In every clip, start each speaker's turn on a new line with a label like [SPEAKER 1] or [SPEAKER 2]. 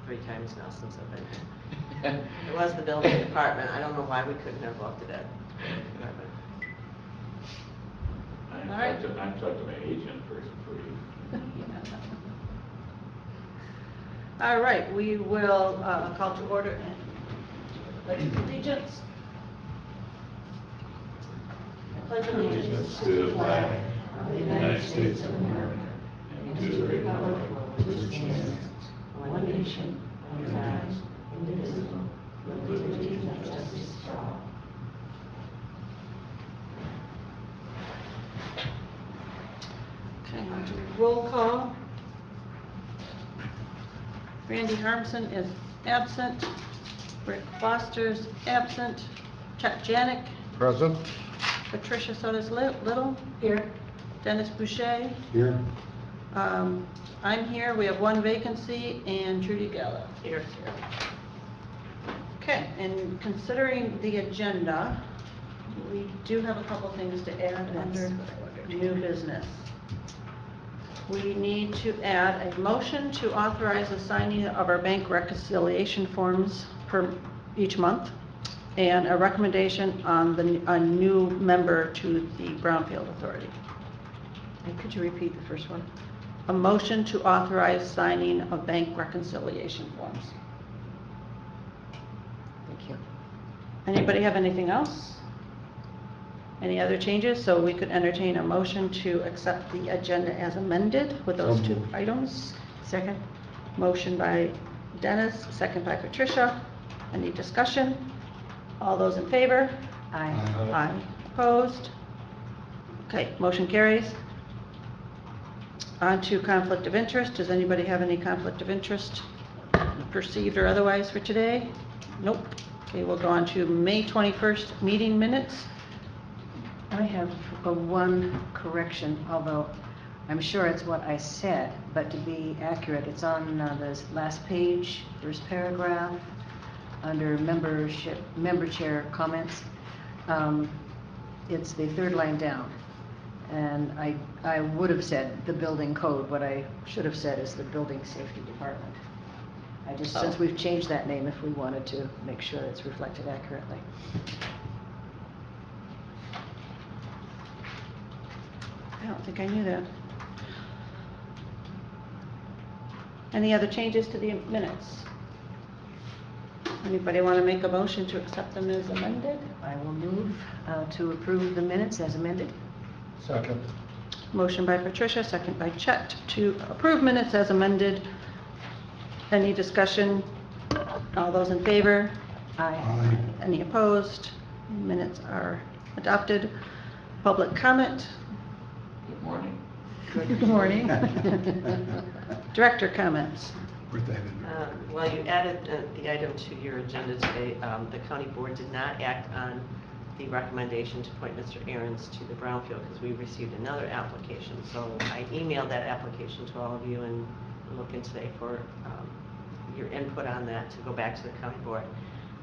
[SPEAKER 1] 3 times now since I've been here. It was the building department. I don't know why we couldn't have looked at it.
[SPEAKER 2] I'm talking to my agent first for you.
[SPEAKER 3] All right, we will call to order and pledge allegiance. I pledge allegiance
[SPEAKER 2] To the flag of the United States of America and to the republic for which it stands, one nation, under God, indivisible, with liberty and justice for all.
[SPEAKER 3] Okay, roll call. Randy Harmson is absent. Rick Foster's absent. Chuck Janik.
[SPEAKER 4] Present.
[SPEAKER 3] Patricia Sotis Little. Here. Dennis Boucher.
[SPEAKER 4] Here.
[SPEAKER 3] I'm here. We have 1 vacancy, and Trudy Gallo.
[SPEAKER 1] Here.
[SPEAKER 3] Okay, and considering the agenda, we do have a couple things to add under new business. We need to add a motion to authorize the signing of our bank reconciliation forms per each month, and a recommendation on a new member to the Brownfield Authority. And could you repeat the first one? A motion to authorize signing of bank reconciliation forms. Thank you. Anybody have anything else? Any other changes? So we could entertain a motion to accept the agenda as amended with those 2 items. Second. Motion by Dennis, second by Patricia. Any discussion? All those in favor? Aye. Aye. Opposed? Okay, motion carries. On to conflict of interest. Does anybody have any conflict of interest, perceived or otherwise, for today? Nope. Okay, we'll go on to May 21st meeting minutes.
[SPEAKER 5] I have one correction, although I'm sure it's what I said, but to be accurate, it's on the last page, first paragraph, under member chair comments. It's the 3rd line down. And I would have said the building code. What I should have said is the building safety department. Since we've changed that name, if we wanted to make sure it's reflected accurately.
[SPEAKER 3] I don't think I knew that. Any other changes to the minutes? Anybody want to make a motion to accept them as amended?
[SPEAKER 5] I will move to approve the minutes as amended.
[SPEAKER 4] Second.
[SPEAKER 3] Motion by Patricia, second by Chet to approve minutes as amended. Any discussion? All those in favor?
[SPEAKER 5] Aye.
[SPEAKER 4] Aye.
[SPEAKER 3] Any opposed? Minutes are adopted. Public comment?
[SPEAKER 2] Good morning.
[SPEAKER 3] Good morning. Director comments?
[SPEAKER 1] Well, you added the item to your agenda today. The county board did not act on the recommendation to appoint Mr. Ahrens to the Brownfield because we received another application. So I emailed that application to all of you and looking today for your input on that to go back to the county board.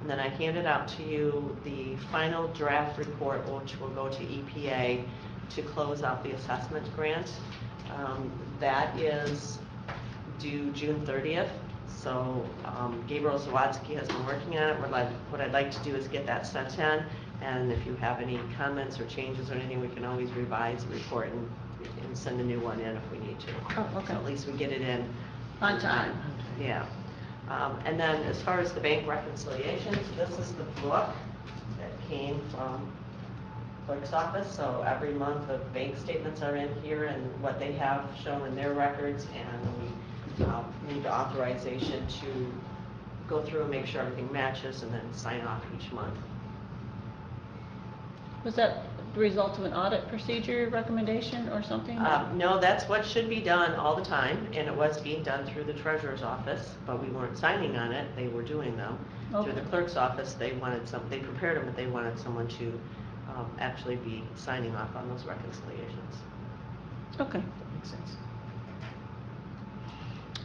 [SPEAKER 1] And then I handed out to you the final draft report, which will go to EPA to close out the assessment grant. That is due June 30th. So Gabriel Zawadzki has been working on it. What I'd like to do is get that sent in, and if you have any comments or changes or anything, we can always revise the report and send a new one in if we need to.
[SPEAKER 3] Oh, okay.
[SPEAKER 1] So at least we get it in
[SPEAKER 3] On time.
[SPEAKER 1] Yeah. And then as far as the bank reconciliations, this is the book that came from clerk's office. So every month the bank statements are in here and what they have shown in their records, and we need the authorization to go through and make sure everything matches and then sign off each month.
[SPEAKER 3] Was that the result of an audit procedure recommendation or something?
[SPEAKER 1] No, that's what should be done all the time, and it was being done through the treasurer's office, but we weren't signing on it. They were doing them.
[SPEAKER 3] Okay.
[SPEAKER 1] Through the clerk's office. They prepared them, but they wanted someone to actually be signing off on those reconciliations.
[SPEAKER 3] Okay, that makes sense.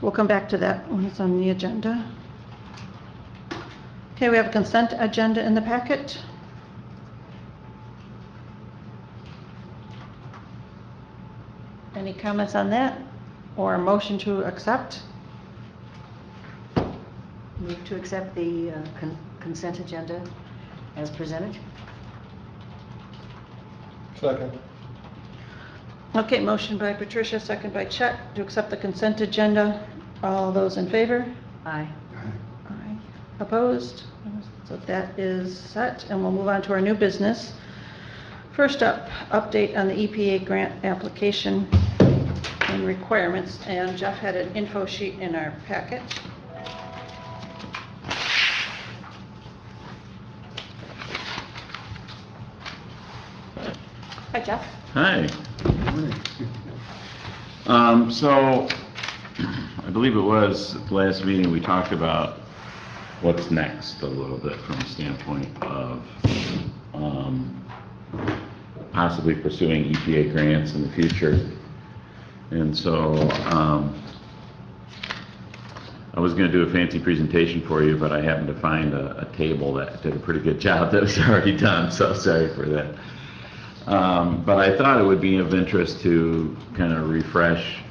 [SPEAKER 3] We'll come back to that when it's on the agenda. Okay, we have a consent agenda in the packet. Any comments on that or a motion to accept?
[SPEAKER 5] Move to accept the consent agenda as presented.
[SPEAKER 2] Second.
[SPEAKER 3] Okay, motion by Patricia, second by Chet, to accept the consent agenda. All those in favor?
[SPEAKER 5] Aye.
[SPEAKER 3] Aye. Opposed? So that is set, and we'll move on to our new business. First up, update on the EPA grant application and requirements, and Jeff had an info sheet in our packet. Hi, Jeff.
[SPEAKER 4] Hi. So, I believe it was at the last meeting, we talked about what's next a little bit from the standpoint of possibly pursuing EPA grants in the future. And so, I was going to do a fancy presentation for you, but I happened to find a table that did a pretty good job that was already done, so sorry for that. But I thought it would be of interest to kind of refresh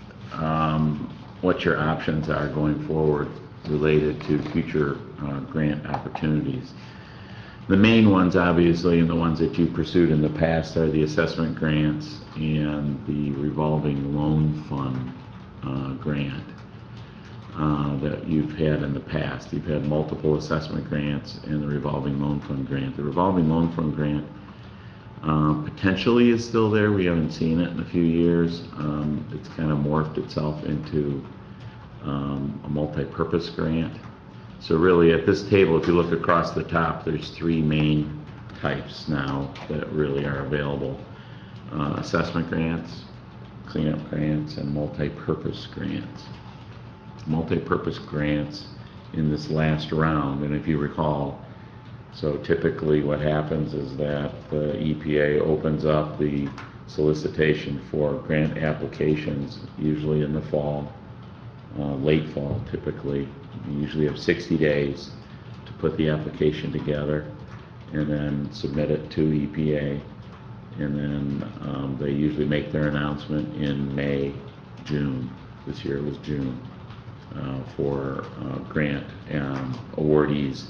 [SPEAKER 4] what your options are going forward related to future grant opportunities. The main ones, obviously, and the ones that you pursued in the past are the assessment grants and the revolving loan fund grant that you've had in the past. You've had multiple assessment grants and the revolving loan fund grant. The revolving loan fund grant potentially is still there. We haven't seen it in a few years. It's kind of morphed itself into a multi-purpose grant. So really at this table, if you look across the top, there's three main types now that really are available. Assessment grants, cleanup grants, and multi-purpose grants. Multi-purpose grants in this last round, and if you recall, so typically what happens is that the EPA opens up the solicitation for grant applications, usually in the fall, late fall typically. You usually have 60 days to put the application together and then submit it to EPA. And then they usually make their announcement in May, June. This year it was June for grant awardees.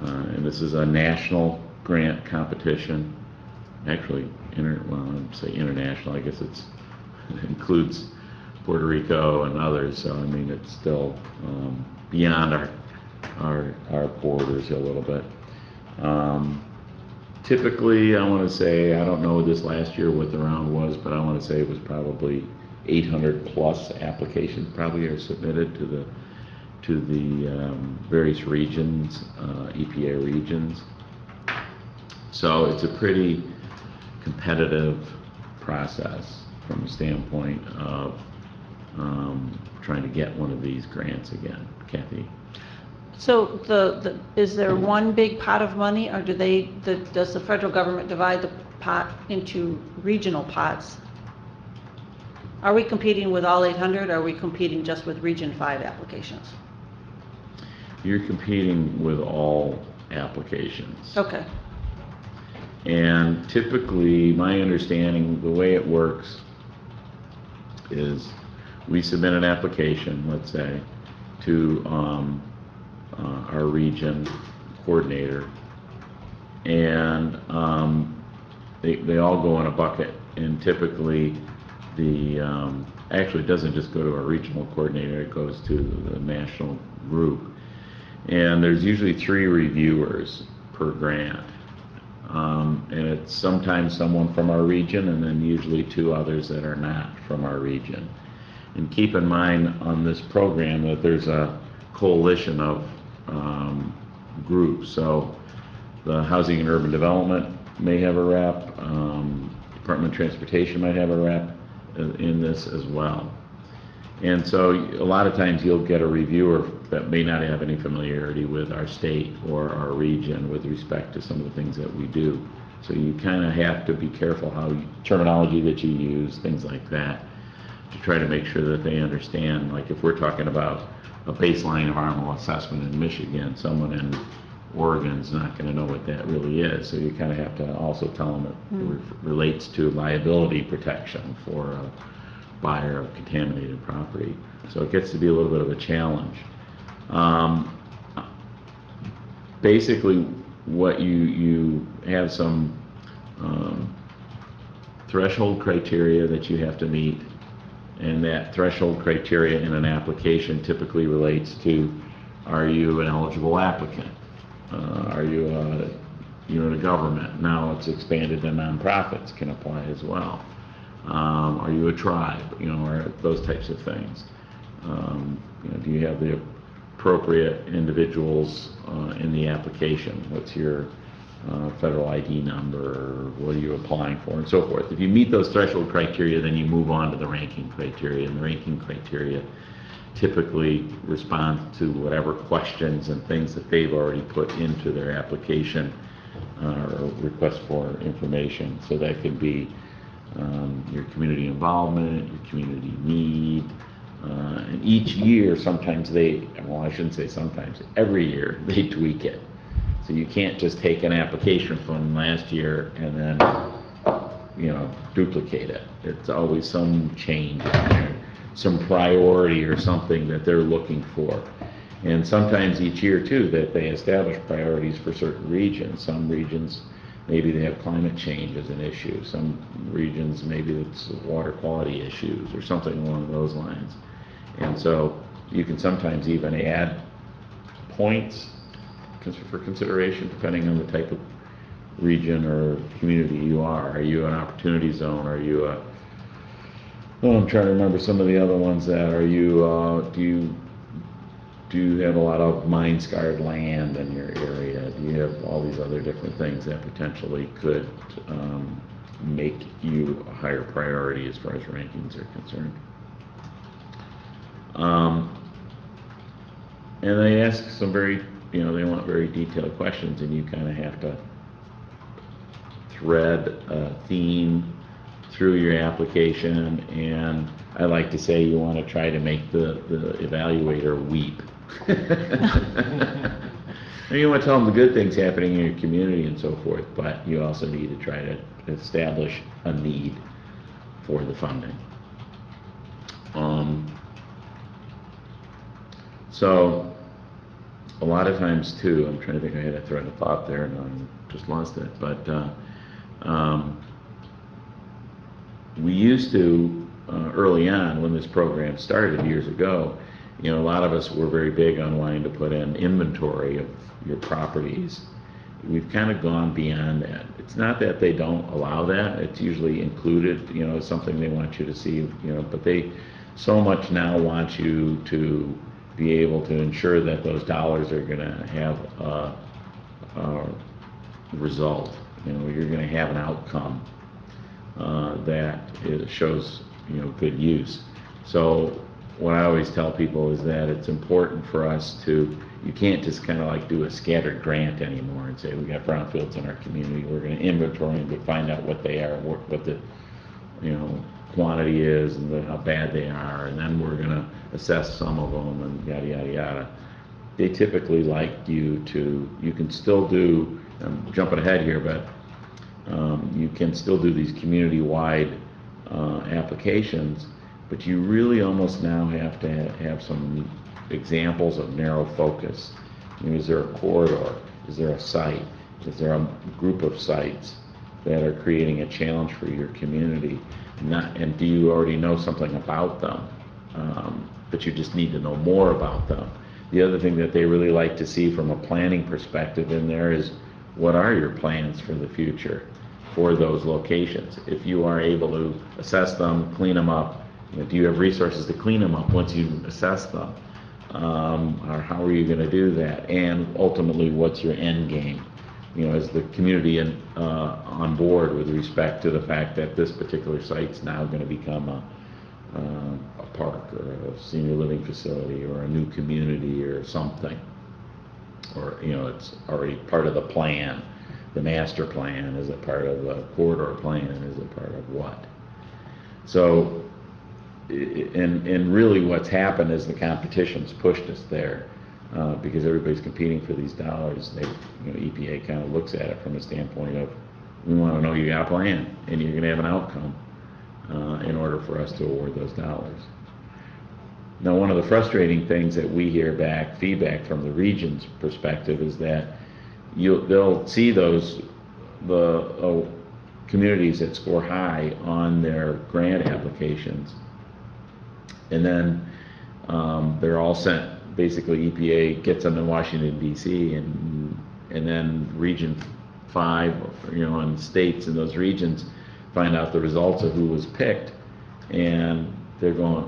[SPEAKER 4] And this is a national grant competition. Actually, I'd say international. I guess it includes Puerto Rico and others. So I mean, it's still beyond our borders a little bit. Typically, I want to say, I don't know this last year what the round was, but I want to say it was probably 800 plus applications probably are submitted to the various regions, EPA regions. So it's a pretty competitive process from the standpoint of trying to get one of these grants again. Kathy?
[SPEAKER 3] So is there one big pot of money, or does the federal government divide the pot into regional pots? Are we competing with all 800, or are we competing just with Region 5 applications?
[SPEAKER 4] You're competing with all applications.
[SPEAKER 3] Okay.
[SPEAKER 4] And typically, my understanding, the way it works is we submit an application, let's say, to our region coordinator, and they all go in a bucket, and typically actually it doesn't just go to our regional coordinator, it goes to the national group. And there's usually 3 reviewers per grant. And it's sometimes someone from our region, and then usually 2 others that are not from our region. And keep in mind on this program that there's a coalition of groups. So the Housing and Urban Development may have a rep, Department of Transportation might have a rep in this as well. And so a lot of times you'll get a reviewer that may not have any familiarity with our state or our region with respect to some of the things that we do. So you kind of have to be careful terminology that you use, things like that, to try to make sure that they understand. Like if we're talking about a baseline environmental assessment in Michigan, someone in Oregon's not going to know what that really is. So you kind of have to also tell them it relates to liability protection for a buyer of contaminated property. So it gets to be a little bit of a challenge. basically what you have some threshold criteria that you have to meet, and that threshold criteria in an application typically relates to, are you an eligible applicant? Are you a unit of government? Now it's expanded to nonprofits can apply as well. Are you a tribe? Or those types of things. Do you have the appropriate individuals in the application? What's your federal ID number? What are you applying for, and so forth. If you meet those threshold criteria, then you move on to the ranking criteria, and the ranking criteria typically respond to whatever questions and things that they've already put into their application or request for information. So that could be your community involvement, your community need, and each year sometimes I shouldn't say sometimes, every year they tweak it. So you can't just take an application from last year and then, duplicate it. It's always some change in there, some priority or something that they're looking for. And sometimes each year too, that they establish priorities for certain regions. Some regions, maybe they have climate change as an issue. Some regions, maybe it's water quality issues or something along those lines. And so you can sometimes even add points for consideration depending on the type of region or community you are. Are you an opportunity zone? Are you I'm trying to remember some of the other ones. That are you, do you have a lot of mine-scarred land in your area? Do you have all these other different things that potentially could make you a higher priority as far as rankings are concerned? And they ask some very, they want very detailed questions, and you kind of have to thread a theme through your application. And I like to say you want to try to make the evaluator weep. And you want to tell them the good things happening in your community and so forth, but you also need to try to establish a need for the funding. So a lot of times too, I'm trying to think, I had a thread of thought there and I just lost it, but we used to, early on when this program started years ago, a lot of us were very big on wanting to put in inventory of your properties. We've kind of gone beyond that. It's not that they don't allow that, it's usually included, something they want you to see, but they so much now want you to be able to ensure that those dollars are going to have a result. You're going to have an outcome that it shows, good use. So what I always tell people is that it's important for us to, you can't just kind of like do a scattered grant anymore and say we got brownfields in our community, we're going to inventory them to find out what they are, what the quantity is and how bad they are, and then we're going to assess some of them and yada yada yada. They typically like you can still do, I'm jumping ahead here, but you can still do these community-wide applications, but you really almost now have to have some examples of narrow focus. Is there a corridor? Is there a site? Is there a group of sites that are creating a challenge for your community? And do you already know something about them? But you just need to know more about them. The other thing that they really like to see from a planning perspective in there is, what are your plans for the future for those locations? If you are able to assess them, clean them up, do you have resources to clean them up once you assess them? Or how are you going to do that? And ultimately, what's your end game? Is the community on board with respect to the fact that this particular site's now going to become a park or a senior living facility or a new community or something? Or, it's already part of the plan, the master plan. Is it part of the corridor plan? Is it part of what? So, and really what's happened is the competition's pushed us there. Because everybody's competing for these dollars. EPA kind of looks at it from the standpoint of, we want to know you got a plan and you're going to have an outcome in order for us to award those dollars. Now, one of the frustrating things that we hear back, feedback from the region's perspective, is that they'll see the communities that score high on their grant applications. And then they're all sent, basically EPA gets them in Washington DC, and then Region 5, and states in those regions find out the results of who was picked, and they're going,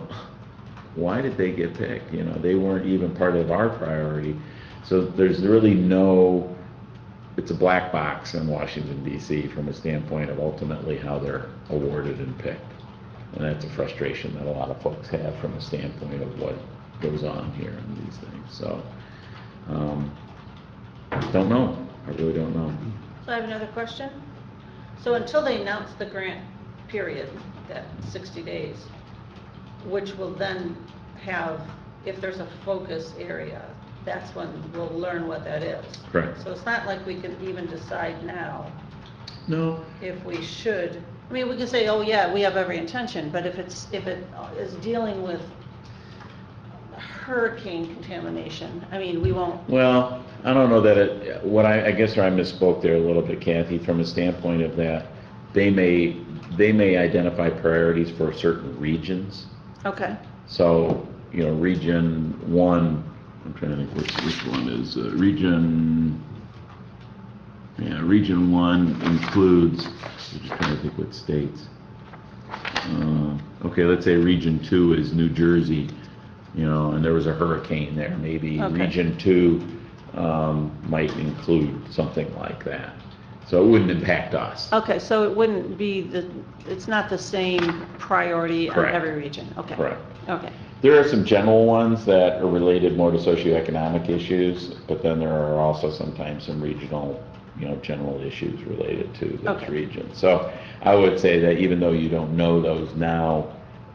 [SPEAKER 4] why did they get picked? They weren't even part of our priority. So there's really it's a black box in Washington DC from a standpoint of ultimately how they're awarded and picked. And that's a frustration that a lot of folks have from a standpoint of what goes on here in these things. So, don't know. I really don't know.
[SPEAKER 3] So I have another question. So until they announce the grant period, that 60 days, which will then have, if there's a focus area, that's when we'll learn what that is.
[SPEAKER 4] Correct.
[SPEAKER 3] So it's not like we can even decide now
[SPEAKER 4] No.
[SPEAKER 3] if we should. I mean, we can say, oh yeah, we have every intention, but if it is dealing with hurricane contamination, I mean, we won't.
[SPEAKER 4] Well, I don't know that I guess I misspoke there a little bit, Kathy, from a standpoint of that they may identify priorities for certain regions.
[SPEAKER 3] Okay.
[SPEAKER 4] So, Region 1, I'm trying to think which one is Region 1 includes, I'm just trying to think what states. Okay, let's say Region 2 is New Jersey, and there was a hurricane there. Maybe
[SPEAKER 3] Okay.
[SPEAKER 4] Region 2 might include something like that. So it wouldn't impact us.
[SPEAKER 3] Okay, so it wouldn't be it's not the same priority on
[SPEAKER 4] Correct.
[SPEAKER 3] every region. Okay.
[SPEAKER 4] Correct.
[SPEAKER 3] Okay.
[SPEAKER 4] There are some general ones that are related more to socioeconomic issues, but then there are also sometimes some regional, general issues related to those
[SPEAKER 3] Okay.
[SPEAKER 4] regions. So I would say that even though you don't know those now,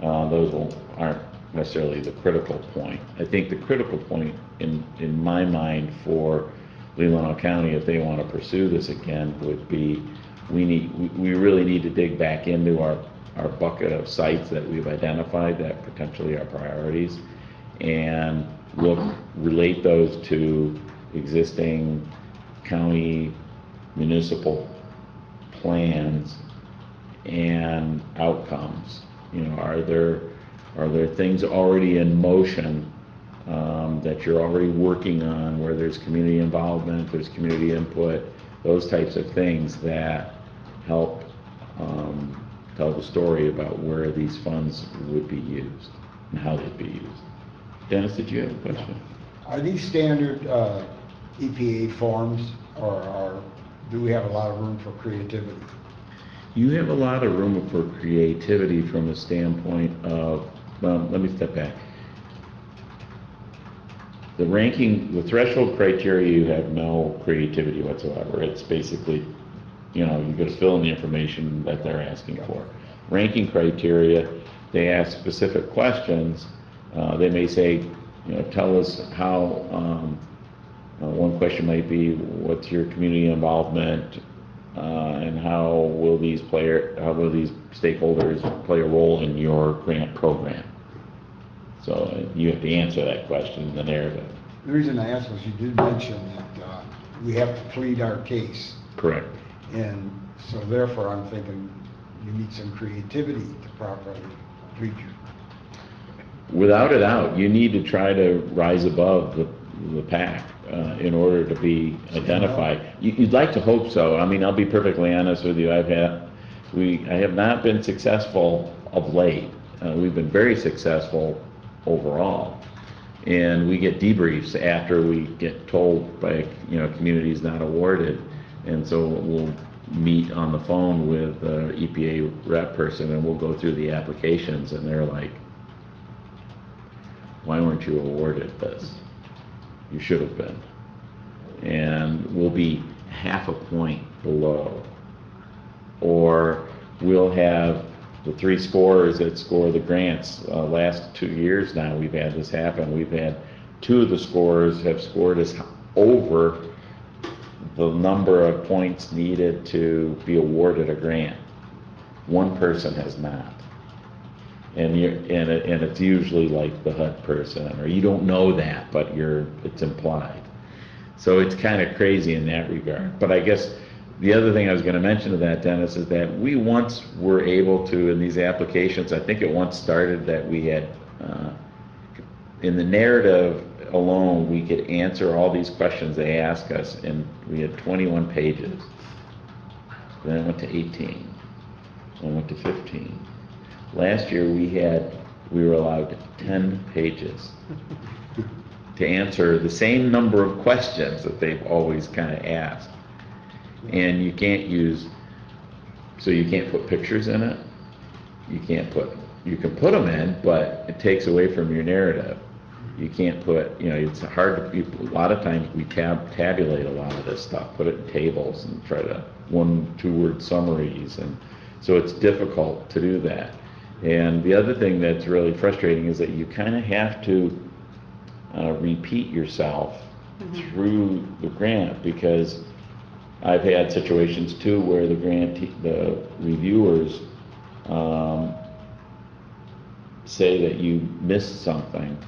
[SPEAKER 4] those aren't necessarily the critical point. I think the critical point in my mind for Leelanau County, if they want to pursue this again, would be we really need to dig back into our bucket of sites that we've identified that potentially are priorities, and relate those to existing county municipal plans and outcomes. Are there things already in motion that you're already working on, where there's community involvement, there's community input, those types of things that help tell the story about where these funds would be used and how they'd be used. Dennis, did you have a question?
[SPEAKER 2] Are these standard EPA forms, or do we have a lot of room for creativity?
[SPEAKER 4] You have a lot of room for creativity from a standpoint of, well, let me step back. The threshold criteria, you have no creativity whatsoever. It's basically, you just fill in the information that they're asking for. Ranking criteria, they ask specific questions. They may say, tell us how, one question might be, what's your community involvement, and how will these stakeholders play a role in your grant program? So you have to answer that question in the narrative.
[SPEAKER 2] The reason I asked was you did mention that we have to plead our case.
[SPEAKER 4] Correct.
[SPEAKER 2] And so therefore I'm thinking you need some creativity to properly plead your.
[SPEAKER 4] Without a doubt, you need to try to rise above the pack in order to be identified. You'd like to hope so. I mean, I'll be perfectly honest with you. I have not been successful of late. We've been very successful overall, and we get debriefs after we get told by communities not awarded, and so we'll meet on the phone with the EPA rep person, and we'll go through the applications, and they're like, why weren't you awarded this? You should have been. And we'll be half a point below. Or we'll have the 3 scorers that score the grants. Last 2 years now we've had this happen. We've had 2 of the scorers have scored us over the number of points needed to be awarded a grant. 1 person has not. And it's usually like the HUD person, or you don't know that, but it's implied. So it's kind of crazy in that regard. But I guess the other thing I was going to mention to that, Dennis, is that we once were able to, in these applications, I think it once started that we had, in the narrative alone, we could answer all these questions they ask us, and we had 21 pages. Then it went to 18, then it went to 15. Last year we were allowed 10 pages to answer the same number of questions that they've always kind of asked. And you can't put pictures in it. You can put them in, but it takes away from your narrative. You can't put, it's hard to, a lot of times we tabulate a lot of this stuff, put it in tables and try to 1-2 word summaries, and so it's difficult to do that. And the other thing that's really frustrating is that you kind of have to repeat yourself through the grant, because I've had situations too where the reviewers say that you missed something,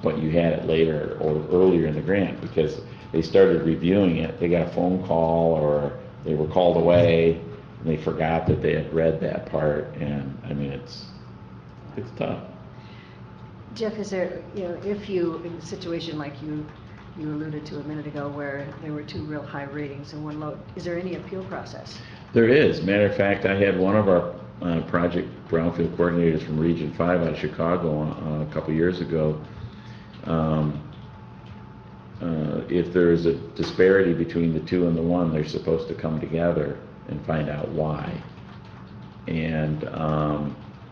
[SPEAKER 4] but you had it later or earlier in the grant because they started reviewing it, they got a phone call or they were called away and they forgot that they had read that part, and I mean it's tough.
[SPEAKER 5] Jeff, is there, if you, in a situation like you alluded to a minute ago where there were 2 real high ratings and 1 low, is there any appeal process? There
[SPEAKER 4] is. Matter of fact, I had one of our project brownfield coordinators from Region 5 out of Chicago a couple years ago. If there's a disparity between the 2 and the 1, they're supposed to come together and find out why. And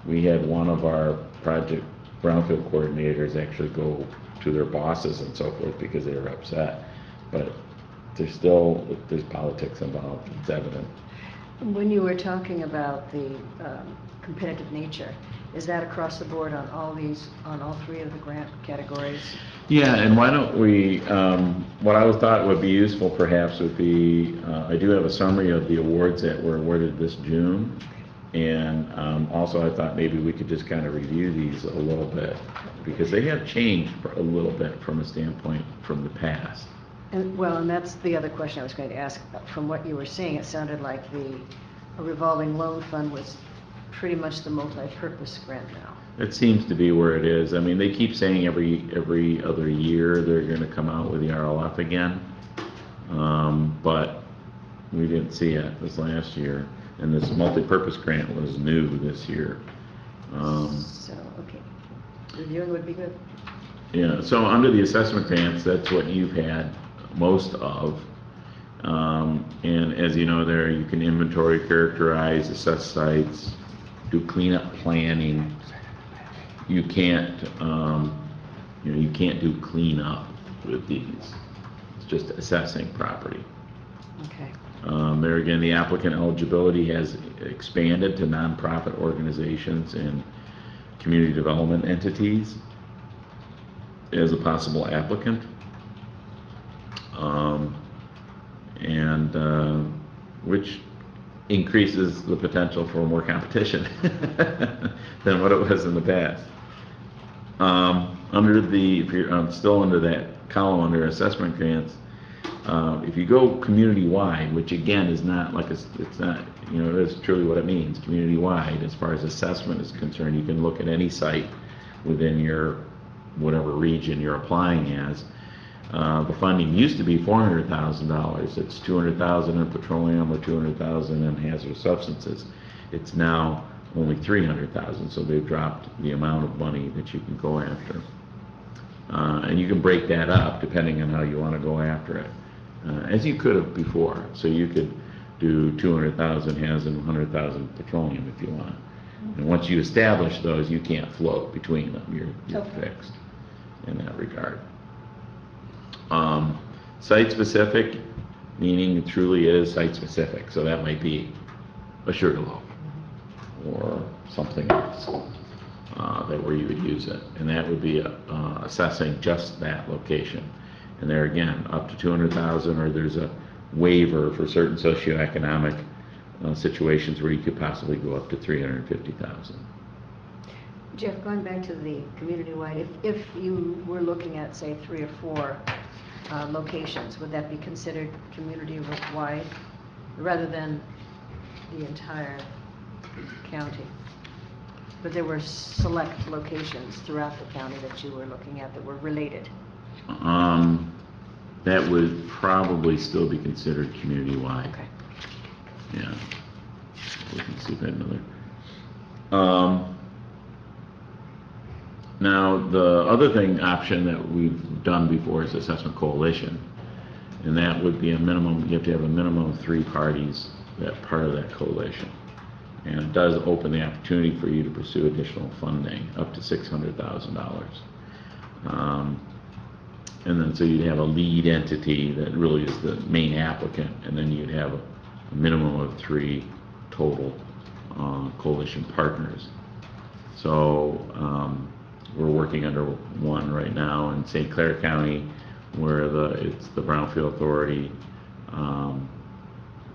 [SPEAKER 4] we had one of our project brownfield coordinators actually go to their bosses and so forth because they were upset. But there's politics involved. It's evident.
[SPEAKER 5] When you were talking about the competitive nature, is that across the board on all 3 of the grant categories?
[SPEAKER 4] Yeah, and why don't we, what I thought would be useful perhaps would be, I do have a summary of the awards that were awarded this June, and also I thought maybe we could just kind of review these a little bit, because they have changed a little bit from a standpoint from the past.
[SPEAKER 5] And that's the other question I was going to ask. From what you were saying, it sounded like a revolving loan fund was pretty much the multi-purpose grant now.
[SPEAKER 4] It seems to be where it is. I mean, they keep saying every other year they're going to come out with the RLF again, but we didn't see it this last year. And this multi-purpose grant was new this year.
[SPEAKER 5] Okay, reviewing would be good.
[SPEAKER 4] Yeah. So under the assessment grants, that's what you've had most of. And as you know, there you can inventory, characterize, assess sites, do cleanup planning. You can't, you can't do cleanup with these. It's just assessing property.
[SPEAKER 5] Okay.
[SPEAKER 4] There again, the applicant eligibility has expanded to nonprofit organizations and community development entities as a possible applicant. Which increases the potential for more competition than what it was in the past. If you're still under that column under assessment grants, if you go community-wide, which again is not like it's not, it is truly what it means, community-wide, as far as assessment is concerned, you can look at any site within your whatever region you're applying as. The funding used to be $400,000. It's $200,000 in petroleum or $200,000 in hazardous substances. It's now only $300,000, so they've dropped the amount of money that you can go after. And you can break that up depending on how you want to go after it, as you could have before. So you could do 200,000 hazardous and 100,000 petroleum if you want. And once you establish those, you can't float between them. You're fixed in that regard. Site-specific, meaning it truly is site-specific. So that might be a sugarloaf or something else where you would use it. And that would be assessing just that location. And there again, up to 200,000, or there's a waiver for certain socioeconomic situations where you could possibly go up to 350,000.
[SPEAKER 5] Jeff, going back to the community-wide, if you were looking at, say, 3 or 4 locations. Would that be considered community-wide rather than the entire county? But there were select locations throughout the county that you were looking at that were related.
[SPEAKER 4] That would probably still be considered community-wide.
[SPEAKER 5] Okay.
[SPEAKER 4] Yeah. We can see that another. Now, the other option that we've done before is assessment coalition. And that would be a minimum, you have to have a minimum of 3 parties that part of that coalition. And it does open the opportunity for you to pursue additional funding, up to $600,000. And then so you'd have a lead entity that really is the main applicant, and then you'd have a minimum of 3 total coalition partners. So we're working under one right now in St. Clair County, where it's the Brownfield Authority,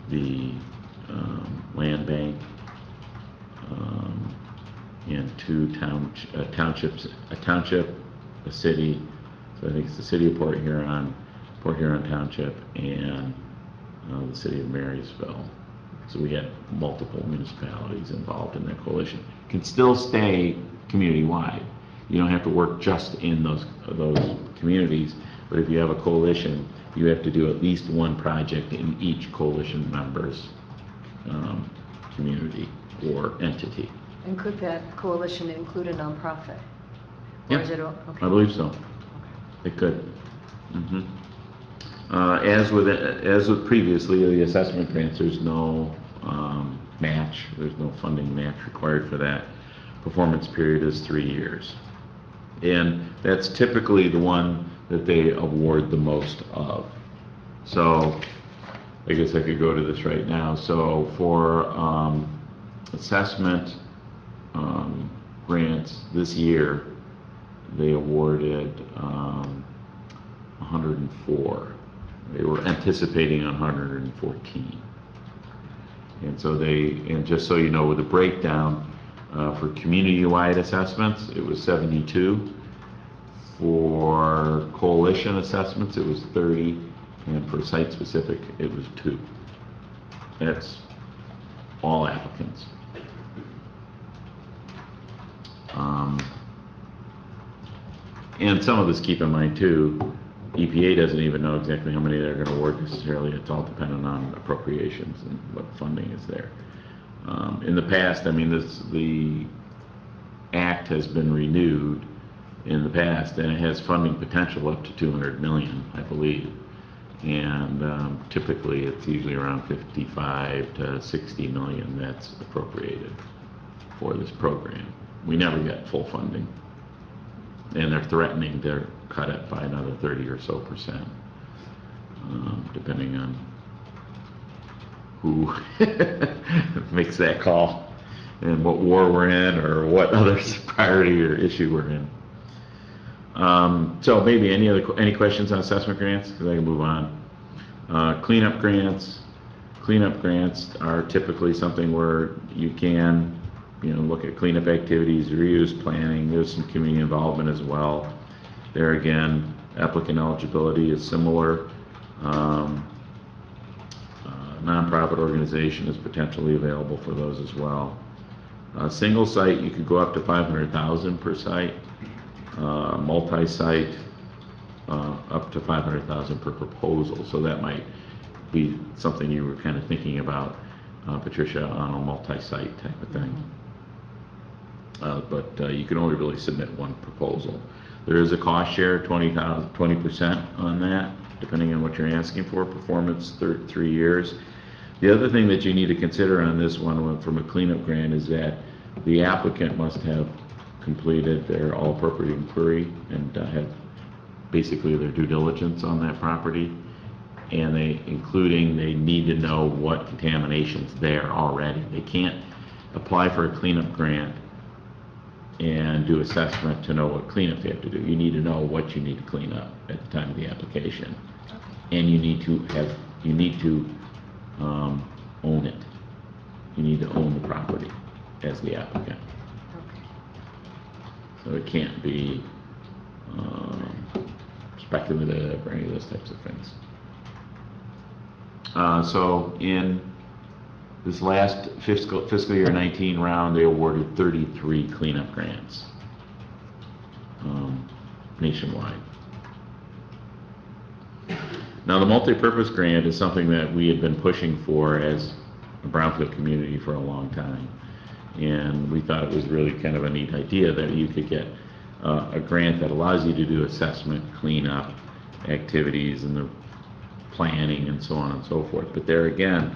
[SPEAKER 4] the land bank, and 2 townships, a township, a city. So I think it's the city of Port Huron Township, and the city of Marysville. So we had multiple municipalities involved in that coalition. It can still stay community-wide. You don't have to work just in those communities, but if you have a coalition, you have to do at least one project in each coalition member's community or entity.
[SPEAKER 5] And could that coalition include a nonprofit? Or
[SPEAKER 4] Yeah,
[SPEAKER 5] is it okay?
[SPEAKER 4] I believe so. It could. As with previously, the assessment grants, there's no match. There's no funding match required for that. Performance period is 3 years. And that's typically the one that they award the most of. So I guess I could go to this right now. So for assessment grants this year, they awarded 104. They were anticipating 114. And so and just so you know, with the breakdown, for community-wide assessments, it was 72. For coalition assessments, it was 30. And for site-specific, it was 2. That's all applicants. And some of this, keep in mind too, EPA doesn't even know exactly how many they're going to award necessarily. It's all dependent on appropriations and what funding is there. In the past, I mean, the act has been renewed in the past, and it has funding potential up to $200 million, I believe. And typically, it's usually around 55 to 60 million that's appropriated for this program. We never get full funding, and they're threatening to cut it by another 30 or so %, depending on who makes that call and what war we're in or what other priority or issue we're in. So maybe any questions on assessment grants? Because I can move on. Cleanup grants. Cleanup grants are typically something where you can, look at cleanup activities, reuse planning. There's some community involvement as well. There again, applicant eligibility is similar. Nonprofit organization is potentially available for those as well. Single site, you could go up to 500,000 per site. Multi-site, up to 500,000 per proposal. So that might be something you were kind of thinking about, Patricia, on a multi-site type of thing. But you can only really submit one proposal. There is a cost share, 20% on that, depending on what you're asking for. Performance, 3 years. The other thing that you need to consider on this one from a cleanup grant is that the applicant must have completed their all appropriate inquiry and have basically their due diligence on that property, and they need to know what contamination's there already. They can't apply for a cleanup grant and do assessment to know what cleanup they have to do. You need to know what you need to clean up at the time of the application, and you need to own it. You need to own the property as the applicant. So it can't be speculative or any of those types of things. So in this last fiscal year 19 round, they awarded 33 cleanup grants nationwide. Now, the multi-purpose grant is something that we had been pushing for as a brownfield community for a long time. And we thought it was really kind of a neat idea that you could get a grant that allows you to do assessment, cleanup activities, and the planning and so on and so forth. But there again,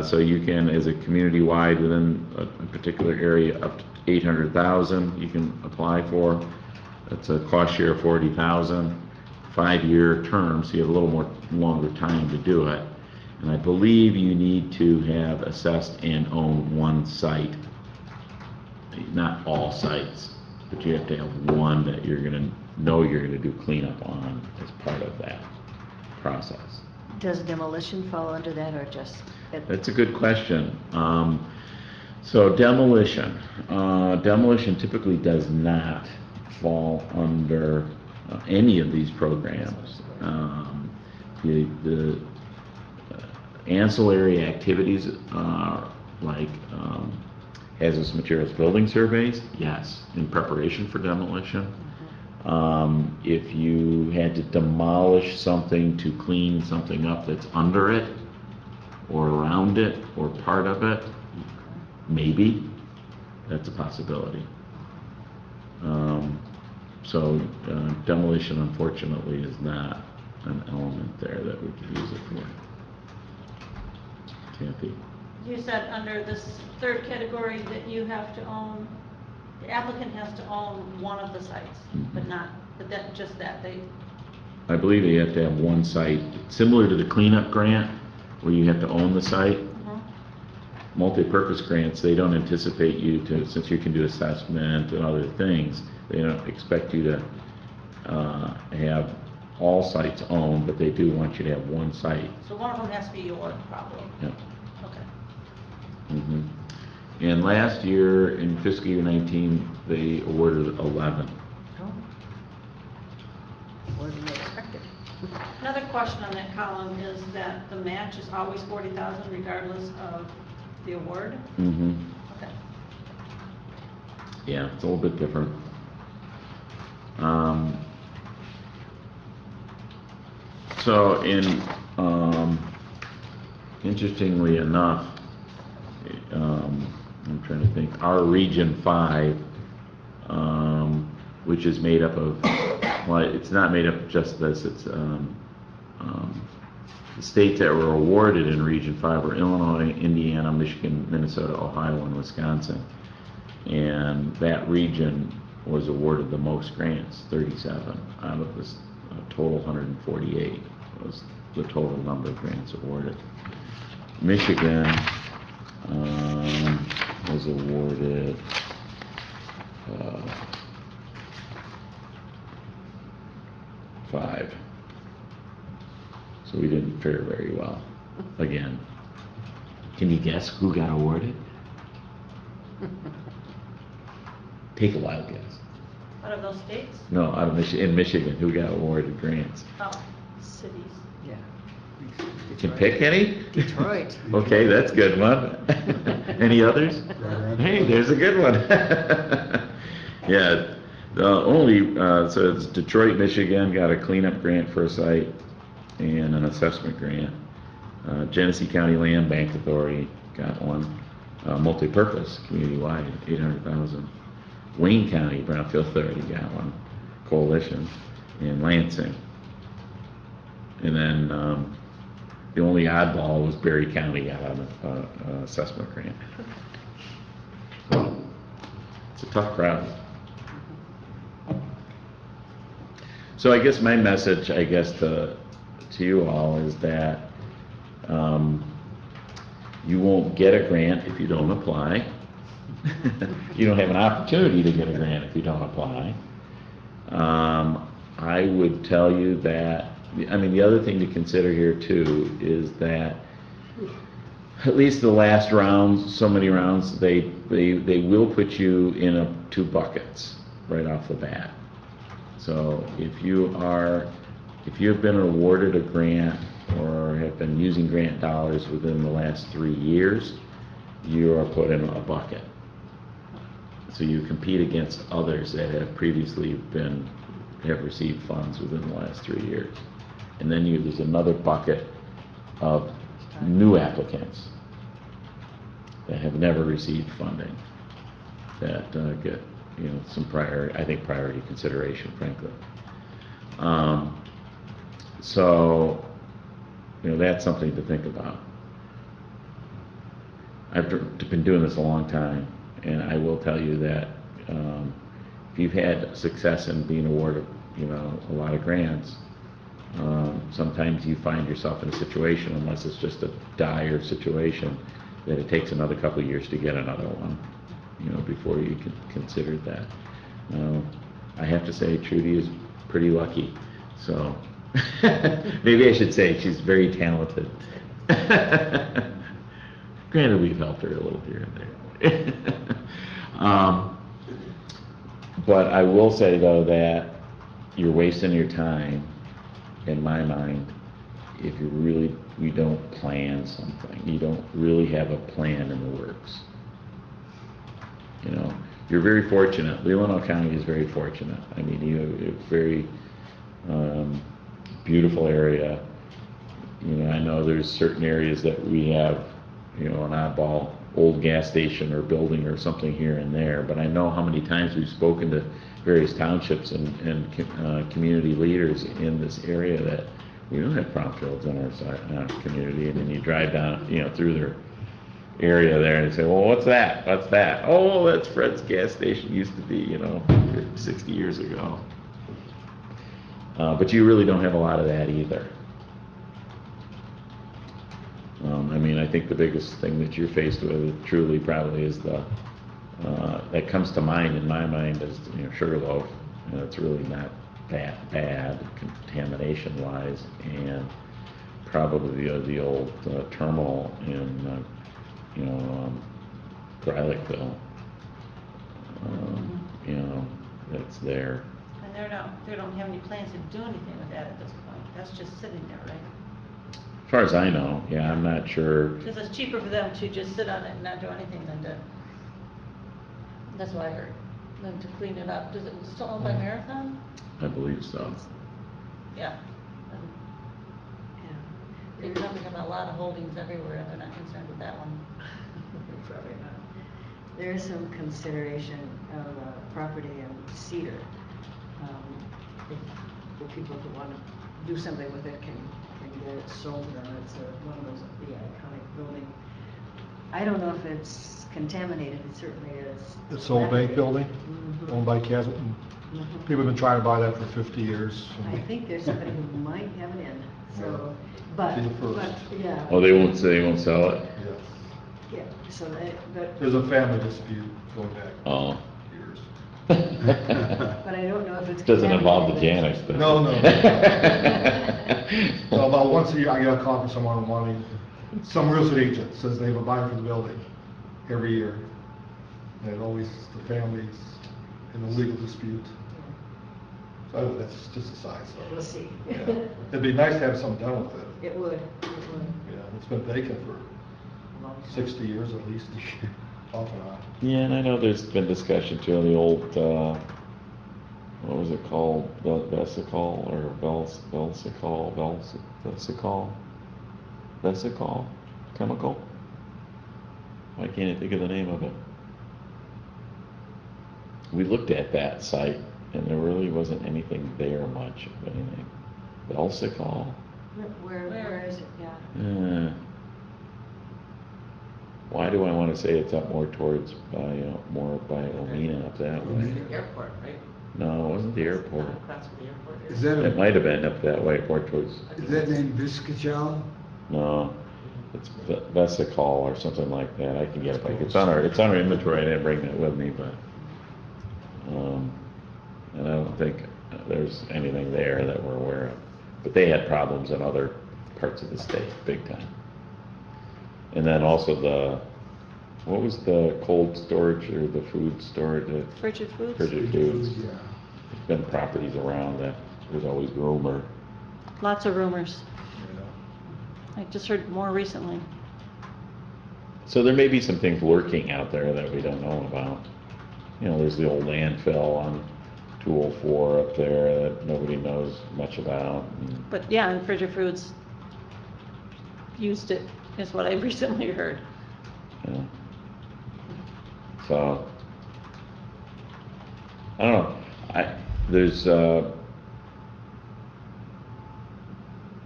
[SPEAKER 4] so you can, as a community-wide within a particular area, up to 800,000 you can apply for. That's a cost share of 40,000, 5-year term, so you have a little more longer time to do it. And I believe you need to have assessed and owned one site, not all sites, but you have to have one that you're going to know you're going to do cleanup on as part of that process.
[SPEAKER 5] Does demolition fall under that, or just?
[SPEAKER 4] That's a good question. So demolition typically does not fall under any of these programs. The ancillary activities like hazardous materials building surveys, yes, in preparation for demolition. If you had to demolish something to clean something up that's under it or around it or part of it, maybe that's a possibility. So demolition, unfortunately, is not an element there that we could use it for. Kathy?
[SPEAKER 3] You said under this third category that you have to own, the applicant has to own one of the sites, but just that,
[SPEAKER 4] I believe you have to have one site, similar to the cleanup grant, where you have to own the site. Multi-purpose grants, they don't anticipate you to, since you can do assessment and other things, they don't expect you to have all sites owned, but they do want you to have one site.
[SPEAKER 3] So one of them has to be yours, probably.
[SPEAKER 4] Yeah.
[SPEAKER 3] Okay.
[SPEAKER 4] And last year, in fiscal year 19, they awarded 11.
[SPEAKER 5] More than they expected.
[SPEAKER 3] Another question on that column is that the match is always 40,000 regardless of the award? Okay.
[SPEAKER 4] Yeah, it's a little bit different. So interestingly enough, I'm trying to think, our Region 5, which is made up of, well, it's not made up of just this, it's the states that were awarded in Region 5 were Illinois, Indiana, Michigan, Minnesota, Ohio, and Wisconsin. And that region was awarded the most grants, 37 out of this total 148 was the total number of grants awarded. Michigan was awarded 5. So we didn't fare very well. Again, can you guess who got awarded? Take a wild guess.
[SPEAKER 3] Out of those states?
[SPEAKER 4] No, out of in Michigan, who got awarded grants?
[SPEAKER 3] Oh, cities.
[SPEAKER 5] Yeah.
[SPEAKER 4] You can pick any?
[SPEAKER 5] Detroit.
[SPEAKER 4] Okay, that's a good one. Any others? Hey, there's a good one. Yeah, the only, so it's Detroit, Michigan got a cleanup grant for a site and an assessment grant. Genesee County Land Bank Authority got one. Multi-purpose, community-wide, 800,000. Wayne County Brownfield Authority got one. Coalition. And Lansing. And then the only oddball was Berry County got an assessment grant. So, it's a tough crowd. So I guess my message, to you all is that you won't get a grant if you don't apply. You don't have an opportunity to get a grant if you don't apply. I would tell you that, the other thing to consider here too is that at least the last rounds, so many rounds, they will put you in 2 buckets right off the bat. So if you are if you have been awarded a grant or have been using grant dollars within the last 3 years, you are put in a bucket. So you compete against others that have previously have received funds within the last 3 years. And then there's another bucket of new applicants that have never received funding that get, some priority consideration, frankly. So, that's something to think about. I've been doing this a long time, and I will tell you that if you've had success in being awarded, a lot of grants, sometimes you find yourself in a situation, unless it's just a dire situation, that it takes another couple of years to get another one, before you can consider that. I have to say, Trudy is pretty lucky, so maybe I should say she's very talented. Granted, we've helped her a little here and there. But I will say, though, that you're wasting your time, in my mind, if you don't plan something. You don't really have a plan in the works. You're very fortunate. Leelanau County is very fortunate. I mean, you have a very beautiful area. I know there's certain areas that we have, an oddball old gas station or building or something here and there, but I know how many times we've spoken to various townships and community leaders in this area that we don't have brownfields in our community, and then you drive down, through their area there and say, well, what's that? What's that? Oh, that's Fred's gas station, used to be, 60 years ago. But you really don't have a lot of that either. I think the biggest thing that you're faced with truly probably is that comes to mind in my mind is, Sugarloaf. It's really not that bad contamination-wise, and probably the old terminal in, Greilicville, that's there.
[SPEAKER 3] And they don't have any plans to do anything with that at this point. That's just sitting there, right?
[SPEAKER 4] As far as I know, yeah, I'm not sure.
[SPEAKER 3] Because it's cheaper for them to just sit on it and not do anything than to, that's what I heard, than to clean it up. Does it still owned by Marathon?
[SPEAKER 4] I believe so.
[SPEAKER 3] Yeah. They probably have a lot of holdings everywhere, and they're not concerned with that one.
[SPEAKER 5] Probably not. There is some consideration of property in Cedar. If people who want to do something with it can get it sold to them. It's one of those, the iconic building. I don't know if it's contaminated. It certainly is.
[SPEAKER 2] It's the old bank building, owned by Chasm. People have been trying to buy that for 50 years.
[SPEAKER 5] I think there's somebody who might have it in, so, but,
[SPEAKER 2] Be the first.
[SPEAKER 5] yeah.
[SPEAKER 4] Oh, they won't sell it?
[SPEAKER 2] Yes.
[SPEAKER 5] Yeah, so but.
[SPEAKER 2] There's a family dispute going back
[SPEAKER 4] Oh.
[SPEAKER 2] years.
[SPEAKER 5] But I don't know if it's.
[SPEAKER 4] Doesn't involve the
[SPEAKER 5] contaminated.
[SPEAKER 4] Janix, does it?
[SPEAKER 2] No. So about once a year, I get a call from someone wanting, some real estate agent says they have a buyer for the building every year. And it always, the family's in a legal dispute. So that's just a side story.
[SPEAKER 5] We'll see.
[SPEAKER 2] Yeah. It'd be nice to have something done with it.
[SPEAKER 5] It would.
[SPEAKER 2] Yeah, it's been vacant for 60 years at least, off and on.
[SPEAKER 4] Yeah, and I know there's been discussion too on the old, what was it called, vesicle or vesicle chemical? Why can't I think of the name of it? We looked at that site, and there really wasn't anything there much of anything. Vesicle?
[SPEAKER 5] Where is it, yeah?
[SPEAKER 4] Why do I want to say it's up more towards more by Omena up that way?
[SPEAKER 1] The airport, right?
[SPEAKER 4] No, it wasn't the airport.
[SPEAKER 1] Across from the airport.
[SPEAKER 6] Is that
[SPEAKER 4] It might have been up that way, more towards.
[SPEAKER 6] is that named Viscachel?
[SPEAKER 4] No, it's vesicle or something like that. I can get it. It's on our inventory. I didn't bring that with me, but and I don't think there's anything there that we're aware of. But they had problems in other parts of the state, big time. And then also what was the cold storage or the food storage?
[SPEAKER 3] Frigid Foods?
[SPEAKER 4] Frigid Foods.
[SPEAKER 6] Yeah.
[SPEAKER 4] There's been properties around that there's always rumor
[SPEAKER 3] lots of rumors.
[SPEAKER 2] Yeah.
[SPEAKER 3] I just heard more recently.
[SPEAKER 4] So there may be some things lurking out there that we don't know about. You know, there's the old landfill on 204 up there that nobody knows much about. And,
[SPEAKER 3] But yeah, and Fraser Foods used it, is what I recently heard.
[SPEAKER 4] you know. So, I don't know. There's,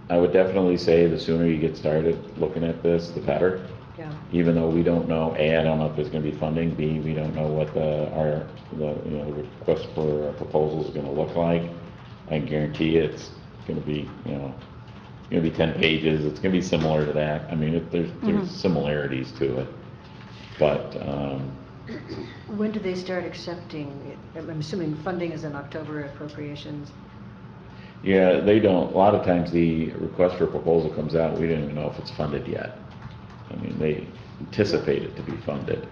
[SPEAKER 4] I would definitely say the sooner you get started looking at this, the better.
[SPEAKER 5] Yeah.
[SPEAKER 4] Even though we don't know, A, I don't know if there's gonna be funding, B, we don't know what the request for a proposal is gonna look like. I can guarantee you it's gonna be, it's gonna be 10 pages, it's gonna be similar to that. I mean, there's similarities to it. But,
[SPEAKER 5] When do they start accepting it? I'm assuming funding is in October appropriations.
[SPEAKER 4] yeah, they don't, a lot of times the request for proposal comes out, we don't even know if it's funded yet. I mean, they anticipate it to be funded.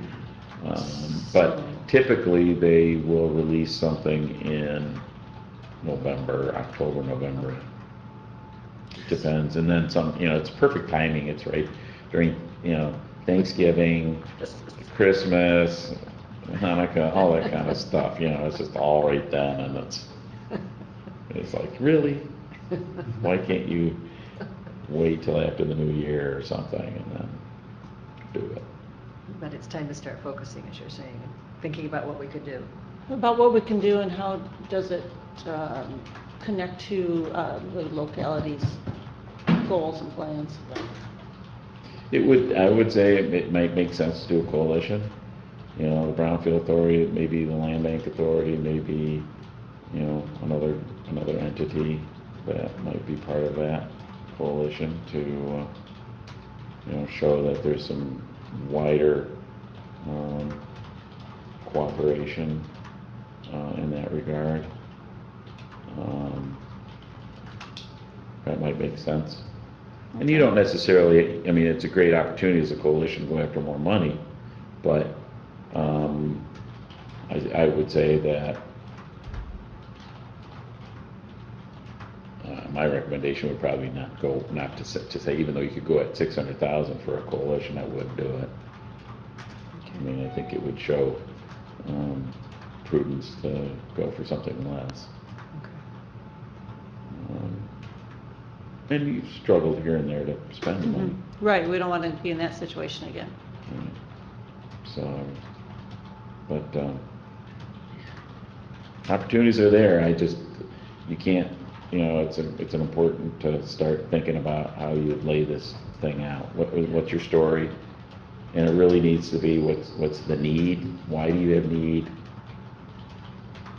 [SPEAKER 4] But typically, they will release something in November, October, November. Depends, and then some, it's perfect timing, it's right during, Thanksgiving, Christmas, Hanukkah, all that kind of stuff, it's just all right then, and it's like, really? Why can't you wait till after the new year or something and then do it?
[SPEAKER 5] But it's time to start focusing, as you're saying, and thinking about what we could do.
[SPEAKER 3] About what we can do and how does it connect to the locality's goals and plans.
[SPEAKER 4] I would say it might make sense to do a coalition. The Brownfield Authority, maybe the Land Bank Authority, maybe, another entity that might be part of that coalition to, show that there's some wider cooperation in that regard. That might make sense. And you don't necessarily, I mean, it's a great opportunity as a coalition to go after more money, but I would say that my recommendation would probably not to say, even though you could go at 600,000 for a coalition, I wouldn't do it. I mean, I think it would show prudence to go for something less. And you struggled here and there to spend the money.
[SPEAKER 3] Right, we don't want to be in that situation again.
[SPEAKER 4] So, but opportunities are there. You can't, it's an important to start thinking about how you would lay this thing out. What's your story? And it really needs to be what's the need? Why do you have need?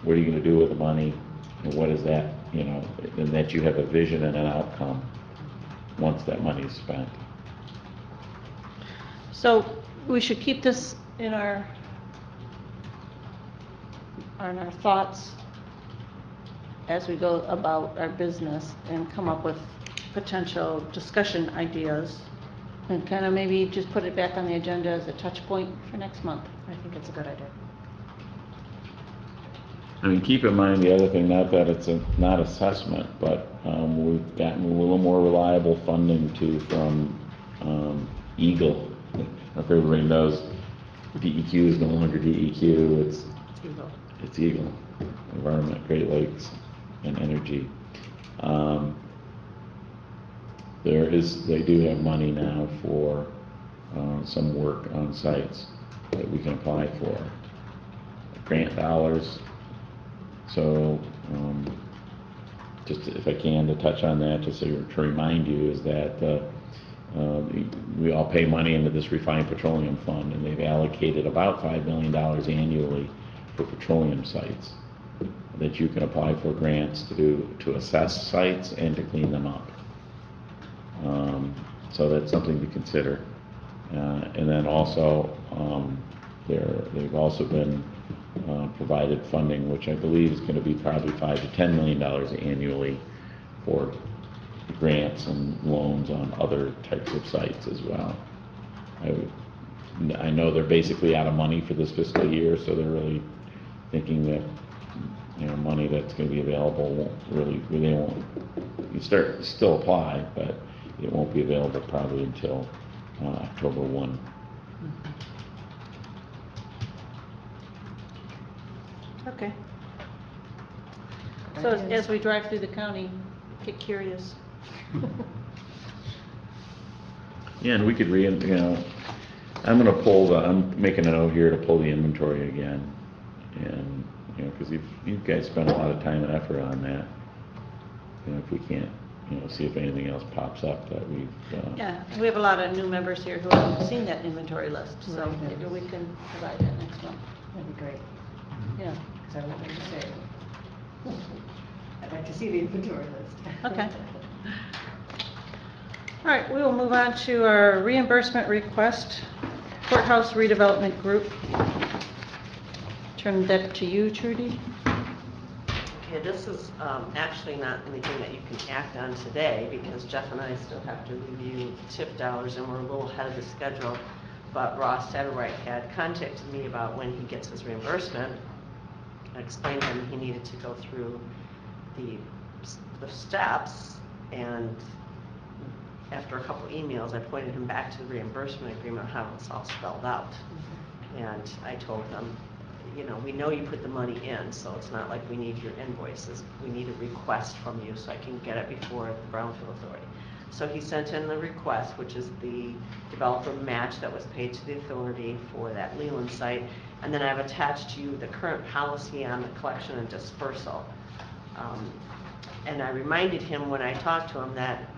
[SPEAKER 4] What are you going to do with the money? And what is that? And that you have a vision and an outcome once that money is spent.
[SPEAKER 3] So we should keep this in our thoughts as we go about our business and come up with potential discussion ideas and kind of maybe just put it back on the agenda as a touch point for next month.
[SPEAKER 5] I think it's a good idea.
[SPEAKER 4] I mean, keep in mind the other thing, not that it's not assessment, but we've gotten a little more reliable funding too from Eagle. If everybody knows, DEQ is no longer DEQ, it's Eagle, Environment, Great Lakes, and Energy. They do have money now for some work on sites that we can apply for. Grant dollars. So, just if I can to touch on that, just to remind you, is that we all pay money into this refined petroleum fund, and they've allocated about $5 million annually for petroleum sites that you can apply for grants to assess sites and to clean them up. So that's something to consider. And then also, they've also been provided funding, which I believe is going to be probably $5 to $10 million annually for grants and loans on other types of sites as well. I know they're basically out of money for this fiscal year, so they're really thinking that money that's gonna be available won't really won't, you still apply, but it won't be available probably until, October 1.
[SPEAKER 3] Okay. So as we drive through the county, get curious.
[SPEAKER 4] Yeah, and we could I'm making a note here to pull the inventory again. And, because you guys spent a lot of time and effort on that. If we can't, see if anything else pops up that we've,
[SPEAKER 3] Yeah, we have a lot of new members here who haven't seen that inventory list, so
[SPEAKER 5] Right.
[SPEAKER 3] maybe we can provide that next month.
[SPEAKER 5] That'd be great,
[SPEAKER 3] Yeah,
[SPEAKER 5] because I would like to say, I'd like to see the inventory list.
[SPEAKER 3] okay. All right, we will move on to our reimbursement request, courthouse redevelopment group. Turn that to you, Trudy.
[SPEAKER 1] Okay, this is actually not anything that you can act on today because Jeff and I still have to review TIF dollars and we're a little ahead of the schedule. But Ross Satterwright had contacted me about when he gets his reimbursement. I explained to him he needed to go through the steps, and after a couple emails, I pointed him back to the reimbursement agreement, how it's all spelled out. And I told him, we know you put the money in, so it's not like we need your invoices. We need a request from you so I can get it before the Brownfield Authority. So he sent in the request, which is the developer match that was paid to the authority for that Leland site. And then I've attached to you the current policy on the collection and dispersal. And I reminded him when I talked to him that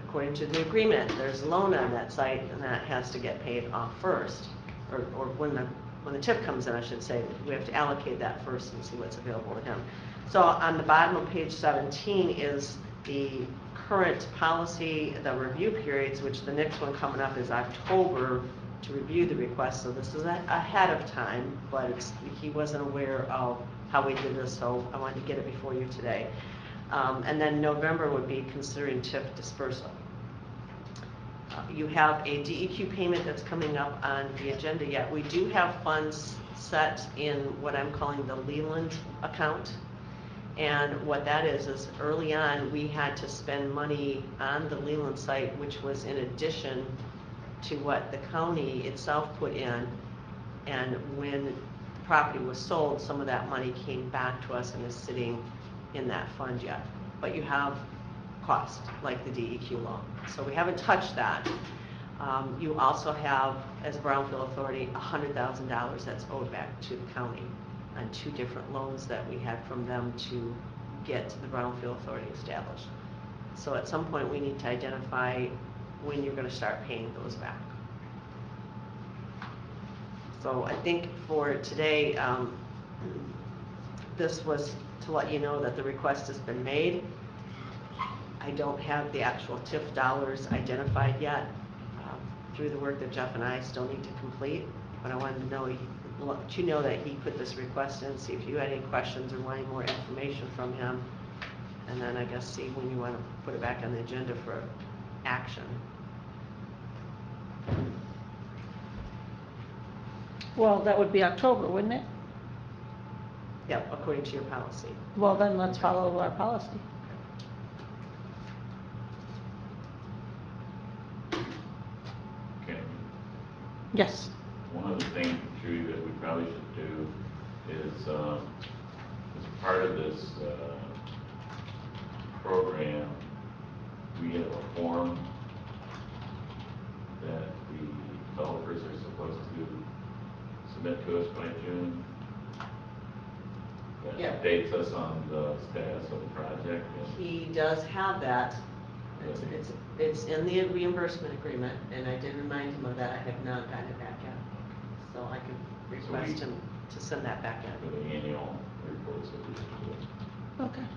[SPEAKER 1] according to the agreement, there's a loan on that site and that has to get paid off first, or when the TIF comes in, I should say, we have to allocate that first and see what's available to him. So on the bottom of page 17 is the current policy, the review periods, which the next one coming up is October to review the request. So this is ahead of time, but he wasn't aware of how we did this, so I wanted to get it before you today. And then November would be considering TIF dispersal. You have a DEQ payment that's coming up on the agenda yet. We do have funds set in what I'm calling the Leland account. And what that is early on we had to spend money on the Leland site, which was in addition to what the county itself put in. And when the property was sold, some of that money came back to us and is sitting in that fund yet. But you have cost, like the DEQ loan. So we haven't touched that. You also have, as Brownfield Authority, $100,000 that's owed back to the county on 2 different loans that we had from them to get the Brownfield Authority established. So at some point we need to identify when you're going to start paying those back. So I think for today, this was to let you know that the request has been made. I don't have the actual TIF dollars identified yet through the work that Jeff and I still need to complete, but I wanted to let you know that he put this request in, see if you had any questions or wanted more information from him, and then I guess see when you want to put it back on the agenda for action.
[SPEAKER 3] Well, that would be October, wouldn't it?
[SPEAKER 1] Yep, according to your policy.
[SPEAKER 3] Well, then let's follow our policy.
[SPEAKER 4] okay.
[SPEAKER 3] Yes.
[SPEAKER 4] One of the things, Judy, that we probably should do is, as part of this program, we have a form that the developers are supposed to submit to us by June that
[SPEAKER 1] Yeah.
[SPEAKER 4] updates us on the status of the project.
[SPEAKER 1] He does have that. It's in the reimbursement agreement, and I did remind him of that. I have not gotten it back yet. So I could request him to send that back
[SPEAKER 4] For
[SPEAKER 1] in.
[SPEAKER 4] the annual reports that we should do.
[SPEAKER 3] Okay.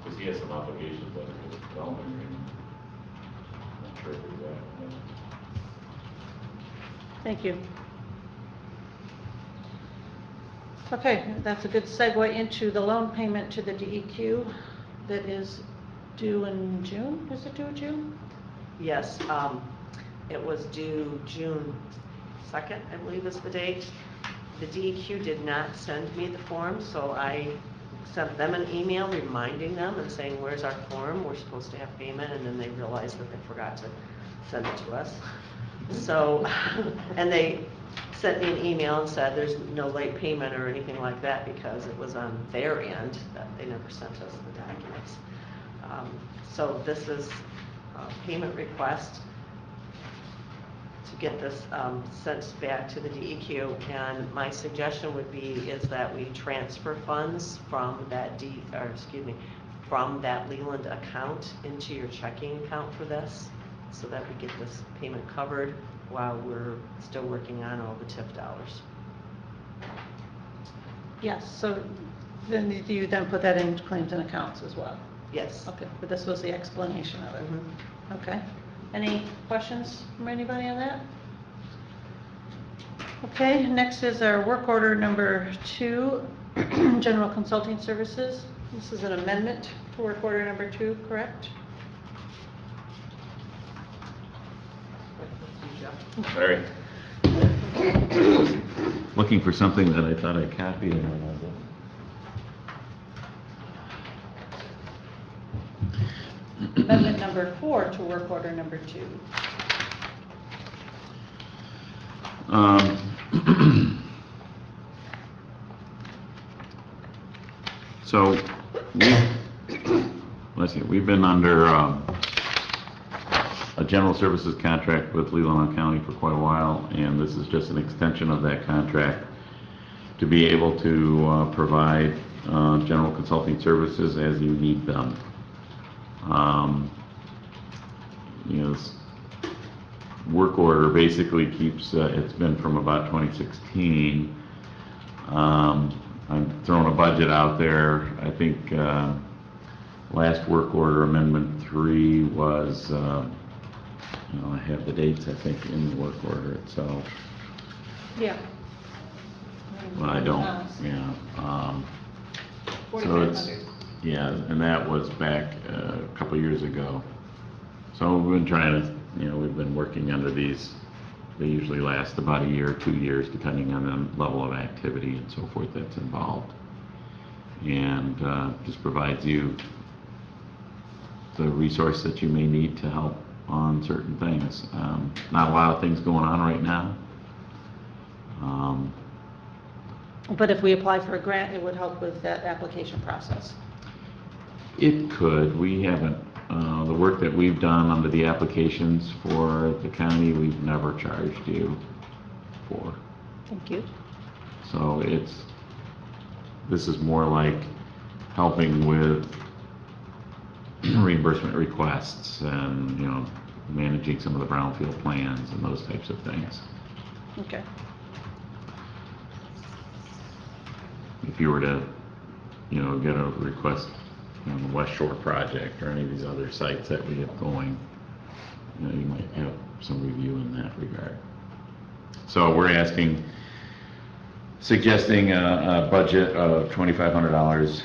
[SPEAKER 4] Because he has some obligations under his development agreement. Not sure if he's that.
[SPEAKER 3] Thank you. Okay, that's a good segue into the loan payment to the DEQ that is due in June. Is it due in June?
[SPEAKER 1] Yes, it was due June 2nd, I believe is the date. the DEQ did not send me the form, so I sent them an email reminding them and saying, where's our form? We're supposed to have payment, and then they realized that they forgot to send it to us. So, and they sent me an email and said there's no late payment or anything like that because it was on their end, that they never sent us the documents. So this is a payment request to get this sent back to the DEQ, and my suggestion would be is that we transfer funds from that from that Leland account into your checking account for this, so that we get this payment covered while we're still working on all the TIF dollars.
[SPEAKER 3] Yes, so then do you then put that in claims and accounts as well?
[SPEAKER 1] Yes.
[SPEAKER 3] Okay, but this was the explanation of it.
[SPEAKER 1] Mhm.
[SPEAKER 3] Okay. Any questions from anybody on that? Okay, next is our work order number 2, general consulting services. This is an amendment to work order number 2, correct?
[SPEAKER 4] Sorry. Looking for something that I thought I copied and I didn't.
[SPEAKER 3] Amendment number 4 to work order number 2.
[SPEAKER 4] So, we've been under a general services contract with Leelanau County for quite a while, and this is just an extension of that contract to be able to provide general consulting services as you need them. This work order basically keeps, it's been from about 2016. I'm throwing a budget out there. I think last work order, Amendment 3, was, I have the dates, I think, in the work order itself.
[SPEAKER 3] Yeah.
[SPEAKER 4] Well, I don't, yeah. So it's,
[SPEAKER 3] 4,500.
[SPEAKER 4] yeah, and that was back a couple years ago. So we've been trying to, we've been working under these. They usually last about a year or 2 years, depending on the level of activity and so forth that's involved. And just provides you the resource that you may need to help on certain things. Not a lot of things going on right now.
[SPEAKER 3] But if we apply for a grant, it would help with that application process.
[SPEAKER 4] It could. We haven't, the work that we've done under the applications for the county, we've never charged you for.
[SPEAKER 3] Thank you.
[SPEAKER 4] So this is more like helping with reimbursement requests and, managing some of the brownfield plans and those types of things.
[SPEAKER 3] Okay.
[SPEAKER 4] If you were to, get a request on the West Shore project or any of these other sites that we have going, you might have some review in that regard. So we're suggesting a budget of $2,500,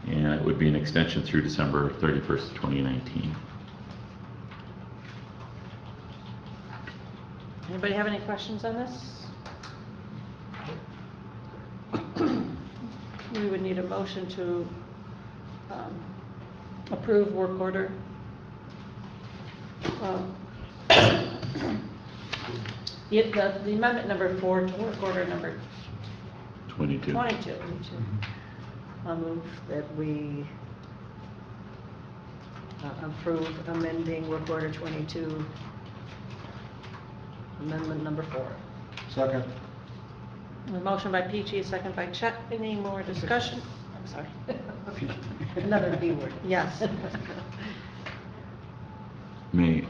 [SPEAKER 4] and it would be an extension through December 31st, 2019.
[SPEAKER 3] Anybody have any questions on this? We would need a motion to approve work order. The amendment number 4 to work order number
[SPEAKER 4] 22.
[SPEAKER 3] 22.
[SPEAKER 5] I'll move that we approve amending work order 22, amendment number 4.
[SPEAKER 6] Second.
[SPEAKER 3] A motion by Peachy, a second by Chet. Any more discussion? I'm sorry.
[SPEAKER 5] Another B word.
[SPEAKER 3] Yes.
[SPEAKER 4] May,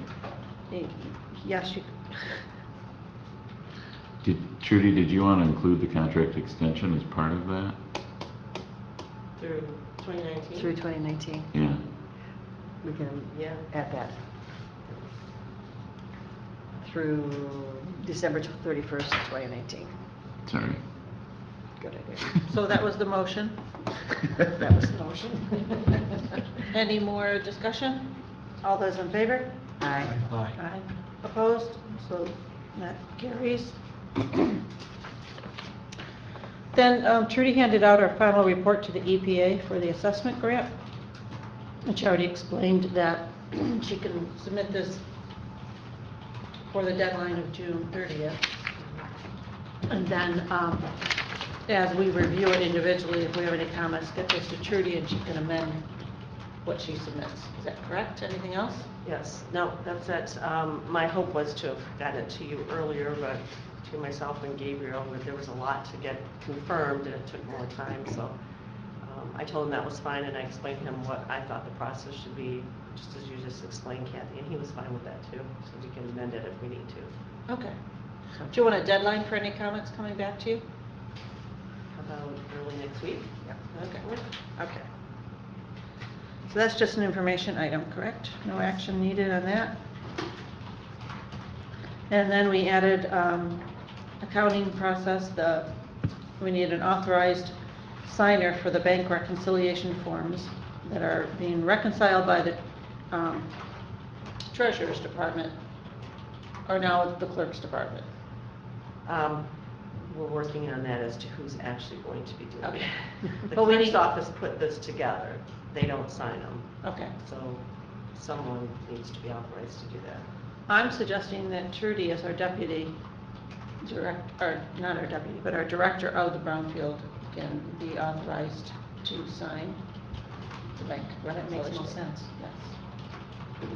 [SPEAKER 3] Yes,
[SPEAKER 4] Trudy, did you want to include the contract extension as part of that?
[SPEAKER 1] Through 2019?
[SPEAKER 5] Through 2019.
[SPEAKER 4] Yeah.
[SPEAKER 5] We can
[SPEAKER 1] Yeah.
[SPEAKER 5] add that. Through December 31st, 2019.
[SPEAKER 4] Sorry.
[SPEAKER 5] Good idea.
[SPEAKER 3] So that was the motion.
[SPEAKER 5] That was the motion.
[SPEAKER 3] Any more discussion? All those in favor?
[SPEAKER 5] Aye.
[SPEAKER 6] Aye.
[SPEAKER 3] Aye. Opposed? So that carries. Then Trudy handed out our final report to the EPA for the assessment grant, which already explained that she can submit this for the deadline of June 30th. And then, as we review it individually, if we have any comments, get this to Trudy and she can amend what she submits. Is that correct? Anything else?
[SPEAKER 1] Yes, no, that's it. My hope was to have gotten it to you earlier, but to myself and Gabriel, there was a lot to get confirmed and it took more time, so I told him that was fine and I explained to him what I thought the process should be, just as you just explained, Kathy, and he was fine with that too, so we can amend it if we need to.
[SPEAKER 3] Okay. Do you want a deadline for any comments coming back to you?
[SPEAKER 1] How about early next week?
[SPEAKER 3] Okay. Okay. So that's just an information item, correct? No action needed on that? And then we added accounting process, we need an authorized signer for the bank reconciliation forms that are being reconciled by the Treasurer's Department, or now the Clerk's Department.
[SPEAKER 1] We're working on that as to who's actually going to be doing
[SPEAKER 3] Okay.
[SPEAKER 1] it. The
[SPEAKER 3] But we
[SPEAKER 1] clerk's
[SPEAKER 3] need-
[SPEAKER 1] office put this together. They don't sign them.
[SPEAKER 3] Okay.
[SPEAKER 1] So someone needs to be authorized to do that.
[SPEAKER 3] I'm suggesting that Trudy, as our deputy or not our deputy, but our director of the Brownfield, can be authorized to sign the bank.
[SPEAKER 5] That makes more sense.
[SPEAKER 3] Yes.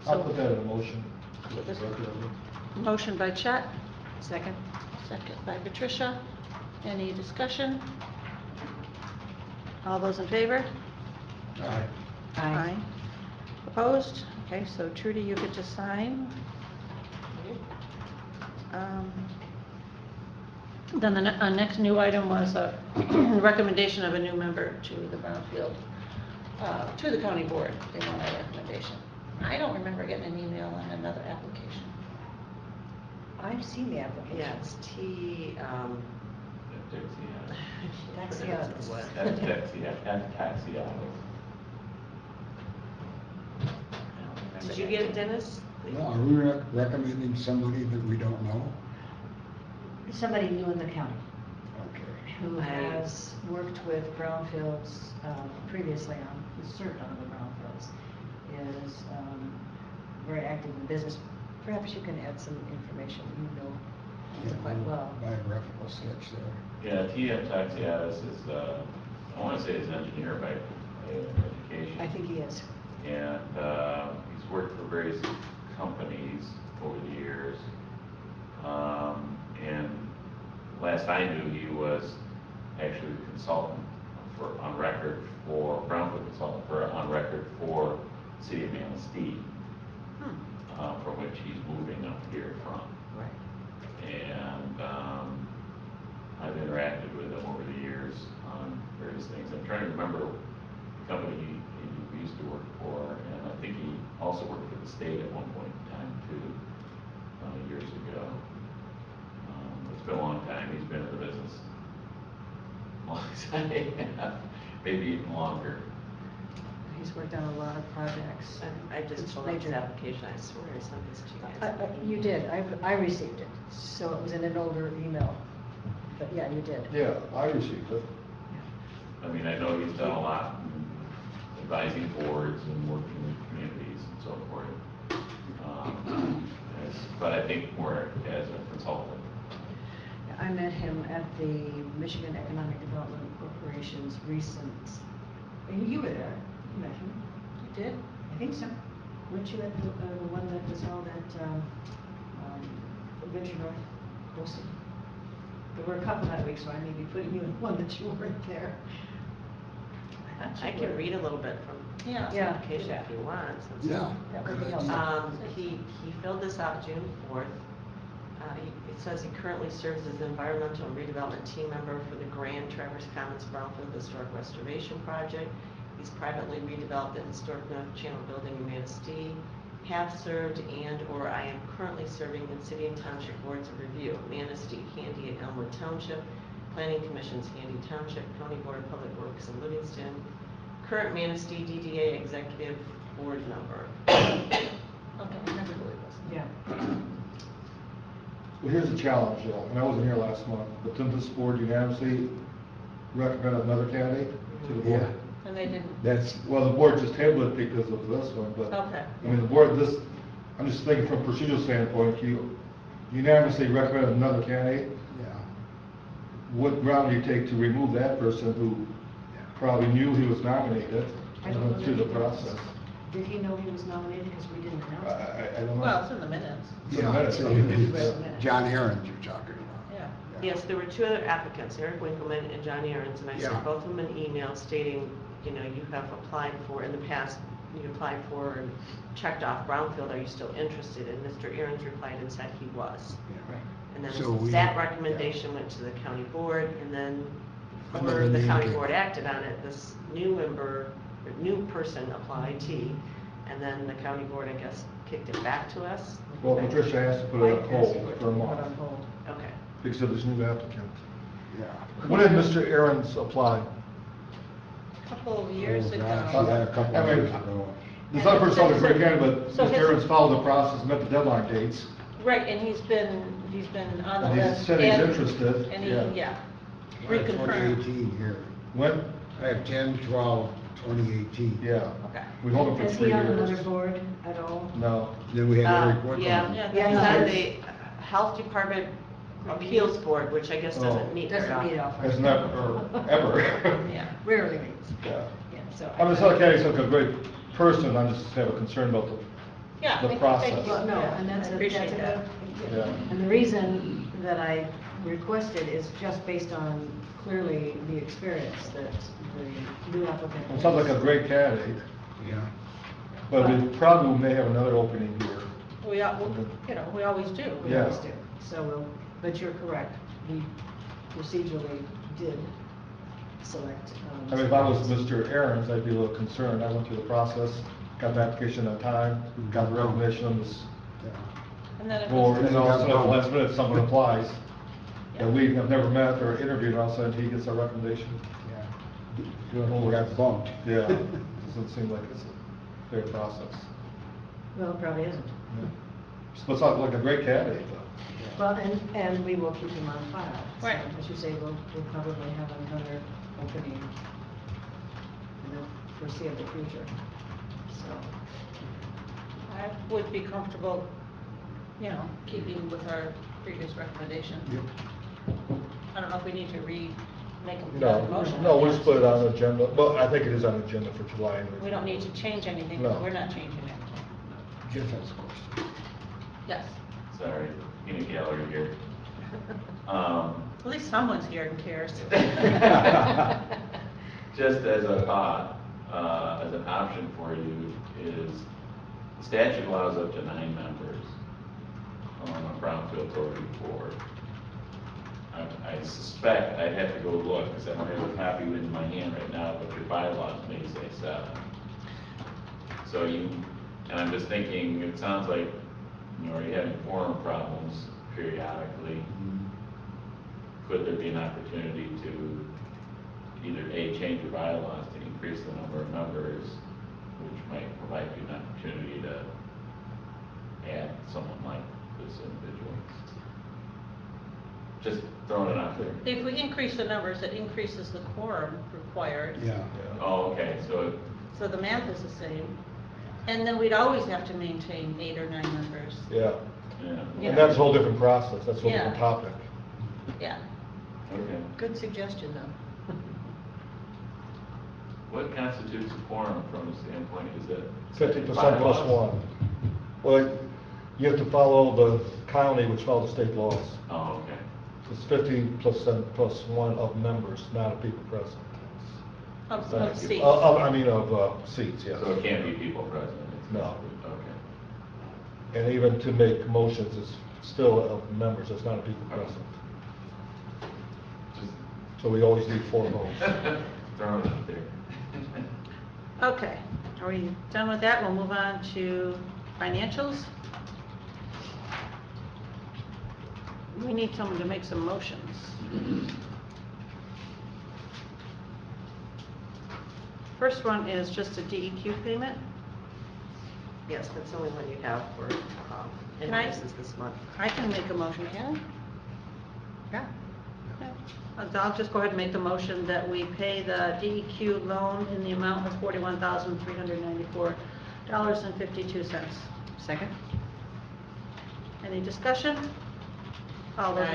[SPEAKER 2] I'll put that in a motion.
[SPEAKER 3] So this- Motion by Chet,
[SPEAKER 5] Second?
[SPEAKER 3] second by Patricia. Any discussion? All those in favor?
[SPEAKER 2] Aye.
[SPEAKER 3] Opposed? Okay, so Trudy, you get to sign. Then the next new item was a recommendation of a new member to the Brownfield, to the county board. They want a recommendation. I don't remember getting an email on another application.
[SPEAKER 5] I've seen the application.
[SPEAKER 1] Yeah, it's T,
[SPEAKER 5] Taxianos.
[SPEAKER 1] what? Did you get it, Dennis?
[SPEAKER 6] Well, are we recommending somebody that we don't know?
[SPEAKER 5] Somebody new in the county
[SPEAKER 6] Okay.
[SPEAKER 5] who has worked with brownfields previously on, who served on the brownfields, is very active in business. Perhaps you can add some information, you know quite well.
[SPEAKER 6] Biographical sketch there.
[SPEAKER 4] Yeah, T.M. Taxiatis is, I want to say he's an engineer by education.
[SPEAKER 5] I think he is.
[SPEAKER 4] And he's worked for various companies over the years. And last I knew, he was actually the consultant on record for, Brownfield consultant on record for City of Manistee, from which he's moving up here from.
[SPEAKER 5] Right.
[SPEAKER 4] And I've interacted with him over the years on various things. I'm trying to remember the company he used to work for, and I think he also worked for the state at one point in time too, years ago. It's been a long time. He's been in the business as long as I have, maybe even longer.
[SPEAKER 5] He's worked on a lot of projects.
[SPEAKER 1] I just
[SPEAKER 5] It's
[SPEAKER 1] pulled up his
[SPEAKER 5] major.
[SPEAKER 1] application. I swear I sent this to you guys.
[SPEAKER 5] You did, I received it, so it was in an older email, but yeah, you did.
[SPEAKER 2] Yeah, I received it.
[SPEAKER 4] I mean, I know he's done a lot in advising boards and working with communities and so forth. But I think more as a consultant.
[SPEAKER 5] I met him at the Michigan Economic Development Corporation's recent, you were there, you met him.
[SPEAKER 3] You did?
[SPEAKER 5] I think so. Weren't you at the one that was held at Venture North hosting? There were a couple that week, so I may be putting you in one that you weren't there.
[SPEAKER 1] I can read a little bit from
[SPEAKER 3] Yeah.
[SPEAKER 1] his
[SPEAKER 5] Yeah.
[SPEAKER 1] application if you want. since-
[SPEAKER 6] Yeah.
[SPEAKER 5] That would be
[SPEAKER 6] good idea.
[SPEAKER 5] helpful.
[SPEAKER 1] He filled this out June 4th. It says he currently serves as environmental and redevelopment team member for the Grand Traverse Commons Brownfield Historic Restoration Project. He's privately redeveloped the historic North Channel building in Manistee, have served and/or I am currently serving in city and township boards of review, Manistee, Handy, and Elmwood Township, Planning Commission's Handy Township, County Board of Public Works in Livingston, current Manistee DDA Executive Board member.
[SPEAKER 3] Okay, I remember who it was.
[SPEAKER 5] Yeah.
[SPEAKER 2] Well, here's the challenge, though, and I wasn't here last month, but didn't this board unanimously recommend another candidate to the board?
[SPEAKER 6] Yeah.
[SPEAKER 3] And they didn't,
[SPEAKER 6] That's,
[SPEAKER 2] Well, the board just tabled it because of this one, but,
[SPEAKER 3] okay.
[SPEAKER 2] I mean, the board, I'm just thinking from a procedural standpoint, you unanimously recommend another candidate.
[SPEAKER 6] yeah.
[SPEAKER 2] What ground do you take to remove that person who probably knew he was nominated
[SPEAKER 5] I
[SPEAKER 2] and
[SPEAKER 5] don't
[SPEAKER 2] went through the
[SPEAKER 5] know that he knows.
[SPEAKER 2] process?
[SPEAKER 5] Did he know he was nominated, because we didn't announce it?
[SPEAKER 2] I don't know.
[SPEAKER 3] Well, it's in the minutes,
[SPEAKER 2] It's in the
[SPEAKER 6] Yeah,
[SPEAKER 2] minutes.
[SPEAKER 6] it's John Aaron's you're talking about.
[SPEAKER 3] yeah.
[SPEAKER 1] Yes, there were two other applicants, Eric Winkleman and Johnny Aaron's, and I
[SPEAKER 6] Yeah.
[SPEAKER 1] sent both of them an email stating, you know, you have applied for, in the past, you applied for and checked off Brownfield, are you still interested? And Mr. Aaron's replied and said he was.
[SPEAKER 6] Yeah.
[SPEAKER 1] And
[SPEAKER 6] So
[SPEAKER 1] then
[SPEAKER 6] we-
[SPEAKER 1] that recommendation went to the county board, and then before
[SPEAKER 6] Another
[SPEAKER 1] the
[SPEAKER 6] name
[SPEAKER 1] county
[SPEAKER 6] came.
[SPEAKER 1] board acted on it, this new member, or new person applied, and then the county board, I guess, kicked it back to us.
[SPEAKER 2] Well, Patricia has to put it on hold for a month
[SPEAKER 5] Put on hold.
[SPEAKER 1] Okay.
[SPEAKER 2] because of this new applicant.
[SPEAKER 6] Yeah.
[SPEAKER 2] When did Mr. Aaron's apply?
[SPEAKER 3] A couple of years
[SPEAKER 6] Oh,
[SPEAKER 3] ago.
[SPEAKER 6] gosh, yeah, a couple
[SPEAKER 2] I
[SPEAKER 6] of
[SPEAKER 2] mean,
[SPEAKER 6] years ago.
[SPEAKER 2] This other person was a great candidate, but
[SPEAKER 3] So
[SPEAKER 2] Mr.
[SPEAKER 3] his-
[SPEAKER 2] Aaron's followed the process, met the deadline dates,
[SPEAKER 3] Right, and he's been on the
[SPEAKER 2] and he
[SPEAKER 3] list.
[SPEAKER 2] said he's
[SPEAKER 3] and-
[SPEAKER 2] interested.
[SPEAKER 3] And
[SPEAKER 2] Yeah.
[SPEAKER 3] he, yeah,
[SPEAKER 6] I have
[SPEAKER 3] reconfirmed.
[SPEAKER 6] 2018 here.
[SPEAKER 2] When?
[SPEAKER 6] I have 10/12/2018.
[SPEAKER 2] Yeah.
[SPEAKER 3] Okay.
[SPEAKER 2] We hold him for
[SPEAKER 5] Is
[SPEAKER 2] 3
[SPEAKER 5] he on
[SPEAKER 2] years.
[SPEAKER 5] another board at all?
[SPEAKER 2] No.
[SPEAKER 6] Then we have Eric
[SPEAKER 1] Yeah,
[SPEAKER 6] Winkleman.
[SPEAKER 3] Yeah,
[SPEAKER 1] he's
[SPEAKER 3] that's
[SPEAKER 1] on
[SPEAKER 3] nice.
[SPEAKER 1] the Health Department Appeals Board, which I guess
[SPEAKER 2] Oh.
[SPEAKER 1] doesn't meet very
[SPEAKER 5] Doesn't meet
[SPEAKER 1] often.
[SPEAKER 5] often.
[SPEAKER 2] Has never, ever.
[SPEAKER 3] Yeah.
[SPEAKER 5] Rarely meets.
[SPEAKER 2] Yeah.
[SPEAKER 5] Yeah, so.
[SPEAKER 2] I mean, this other candidate's like a great person, I just have a concern about
[SPEAKER 3] Yeah.
[SPEAKER 2] the
[SPEAKER 3] thank
[SPEAKER 2] process.
[SPEAKER 3] you.
[SPEAKER 5] Well, no,
[SPEAKER 3] Yeah,
[SPEAKER 5] and that's
[SPEAKER 3] I
[SPEAKER 5] a,
[SPEAKER 3] appreciate
[SPEAKER 5] that's a
[SPEAKER 3] that.
[SPEAKER 5] good.
[SPEAKER 2] Yeah.
[SPEAKER 5] And the reason that I requested is just based on clearly the experience that the new applicant.
[SPEAKER 2] It sounds like a great candidate,
[SPEAKER 6] Yeah.
[SPEAKER 2] but we probably may have another opening here.
[SPEAKER 3] We, you know, we always do.
[SPEAKER 5] We
[SPEAKER 2] Yeah.
[SPEAKER 5] always do. So, but you're correct, we procedurally did select.
[SPEAKER 2] I mean, if I was Mr. Aaron's, I'd be a little concerned. I went through the process, got the application on time, got the recognition on this
[SPEAKER 6] Yeah.
[SPEAKER 3] And then if
[SPEAKER 2] board,
[SPEAKER 3] it's,
[SPEAKER 2] and all of a sudden, at the last minute, someone applies
[SPEAKER 3] Yeah.
[SPEAKER 2] that we have never met or interviewed, and all of a sudden, he gets a recommendation.
[SPEAKER 6] Yeah. We got bumped.
[SPEAKER 2] Yeah, doesn't seem like it's a fair process.
[SPEAKER 5] Well, it probably isn't.
[SPEAKER 2] Yeah. But it's not like a great candidate, though.
[SPEAKER 5] Well, and we will keep him on file. So,
[SPEAKER 3] Right.
[SPEAKER 5] as you say, we'll probably have another opening in the foreseeable future, so.
[SPEAKER 3] I would be comfortable, you know, keeping with our previous recommendation.
[SPEAKER 6] Yep.
[SPEAKER 3] I don't know if we need to make a
[SPEAKER 2] No,
[SPEAKER 3] motion.
[SPEAKER 2] no, we'll just put it on the agenda. Well, I think it is on the agenda for July. anyway.
[SPEAKER 3] We don't need to change anything,
[SPEAKER 2] No.
[SPEAKER 3] because we're not changing anything.
[SPEAKER 6] Jeff has a question.
[SPEAKER 3] Yes.
[SPEAKER 4] Sorry, peanut gallery here.
[SPEAKER 3] At least someone's here and cares.
[SPEAKER 4] Just as a thought, as an option for you is, the statute allows up to 9 members on a Brownfield Authority board. I suspect I'd have to go look, because I don't have a copy in my hand right now, but your bylaws may say 7. So and I'm just thinking, it sounds like, you know, you're having quorum problems periodically. Could there be an opportunity to either A, change your bylaws to increase the number of members, which might provide you an opportunity to add someone like this individual? Just throwing it out there.
[SPEAKER 3] If we increase the numbers, it increases the quorum required.
[SPEAKER 6] Yeah.
[SPEAKER 4] Oh, okay, so,
[SPEAKER 3] So the math is the same. And then we'd always have to maintain 8 or 9 members.
[SPEAKER 2] Yeah,
[SPEAKER 4] yeah,
[SPEAKER 3] Yeah.
[SPEAKER 2] and that's a whole different process, that's a whole different
[SPEAKER 3] Yeah.
[SPEAKER 2] topic.
[SPEAKER 3] Yeah.
[SPEAKER 4] okay.
[SPEAKER 3] Good suggestion, though.
[SPEAKER 4] What constitutes a quorum from the standpoint, is it?
[SPEAKER 2] 50% plus
[SPEAKER 4] bylaws?
[SPEAKER 2] 1. Well, you have to follow the county, which follows the state laws.
[SPEAKER 4] Oh, okay.
[SPEAKER 2] It's 50% plus 1 of members, not of people present.
[SPEAKER 3] Of seats.
[SPEAKER 2] I mean, of seats, yes.
[SPEAKER 4] So it can't be people present? It's-
[SPEAKER 2] No.
[SPEAKER 4] Okay.
[SPEAKER 2] And even to make motions, it's still of members, it's not of people present.
[SPEAKER 4] Just
[SPEAKER 2] So we always need 4 votes.
[SPEAKER 4] throwing it out there.
[SPEAKER 3] Okay, are we done with that? We'll move on to financials. We need someone to make some motions. First one is just a DEQ payment.
[SPEAKER 1] Yes, that's the only one you have for
[SPEAKER 3] Can I-
[SPEAKER 1] invoices this month.
[SPEAKER 3] I can make a motion, can
[SPEAKER 5] Yeah.
[SPEAKER 3] I? I'll just go ahead and make the motion that we pay the DEQ loan in the amount of $41,394.52.
[SPEAKER 5] Second?
[SPEAKER 3] Any discussion? All those,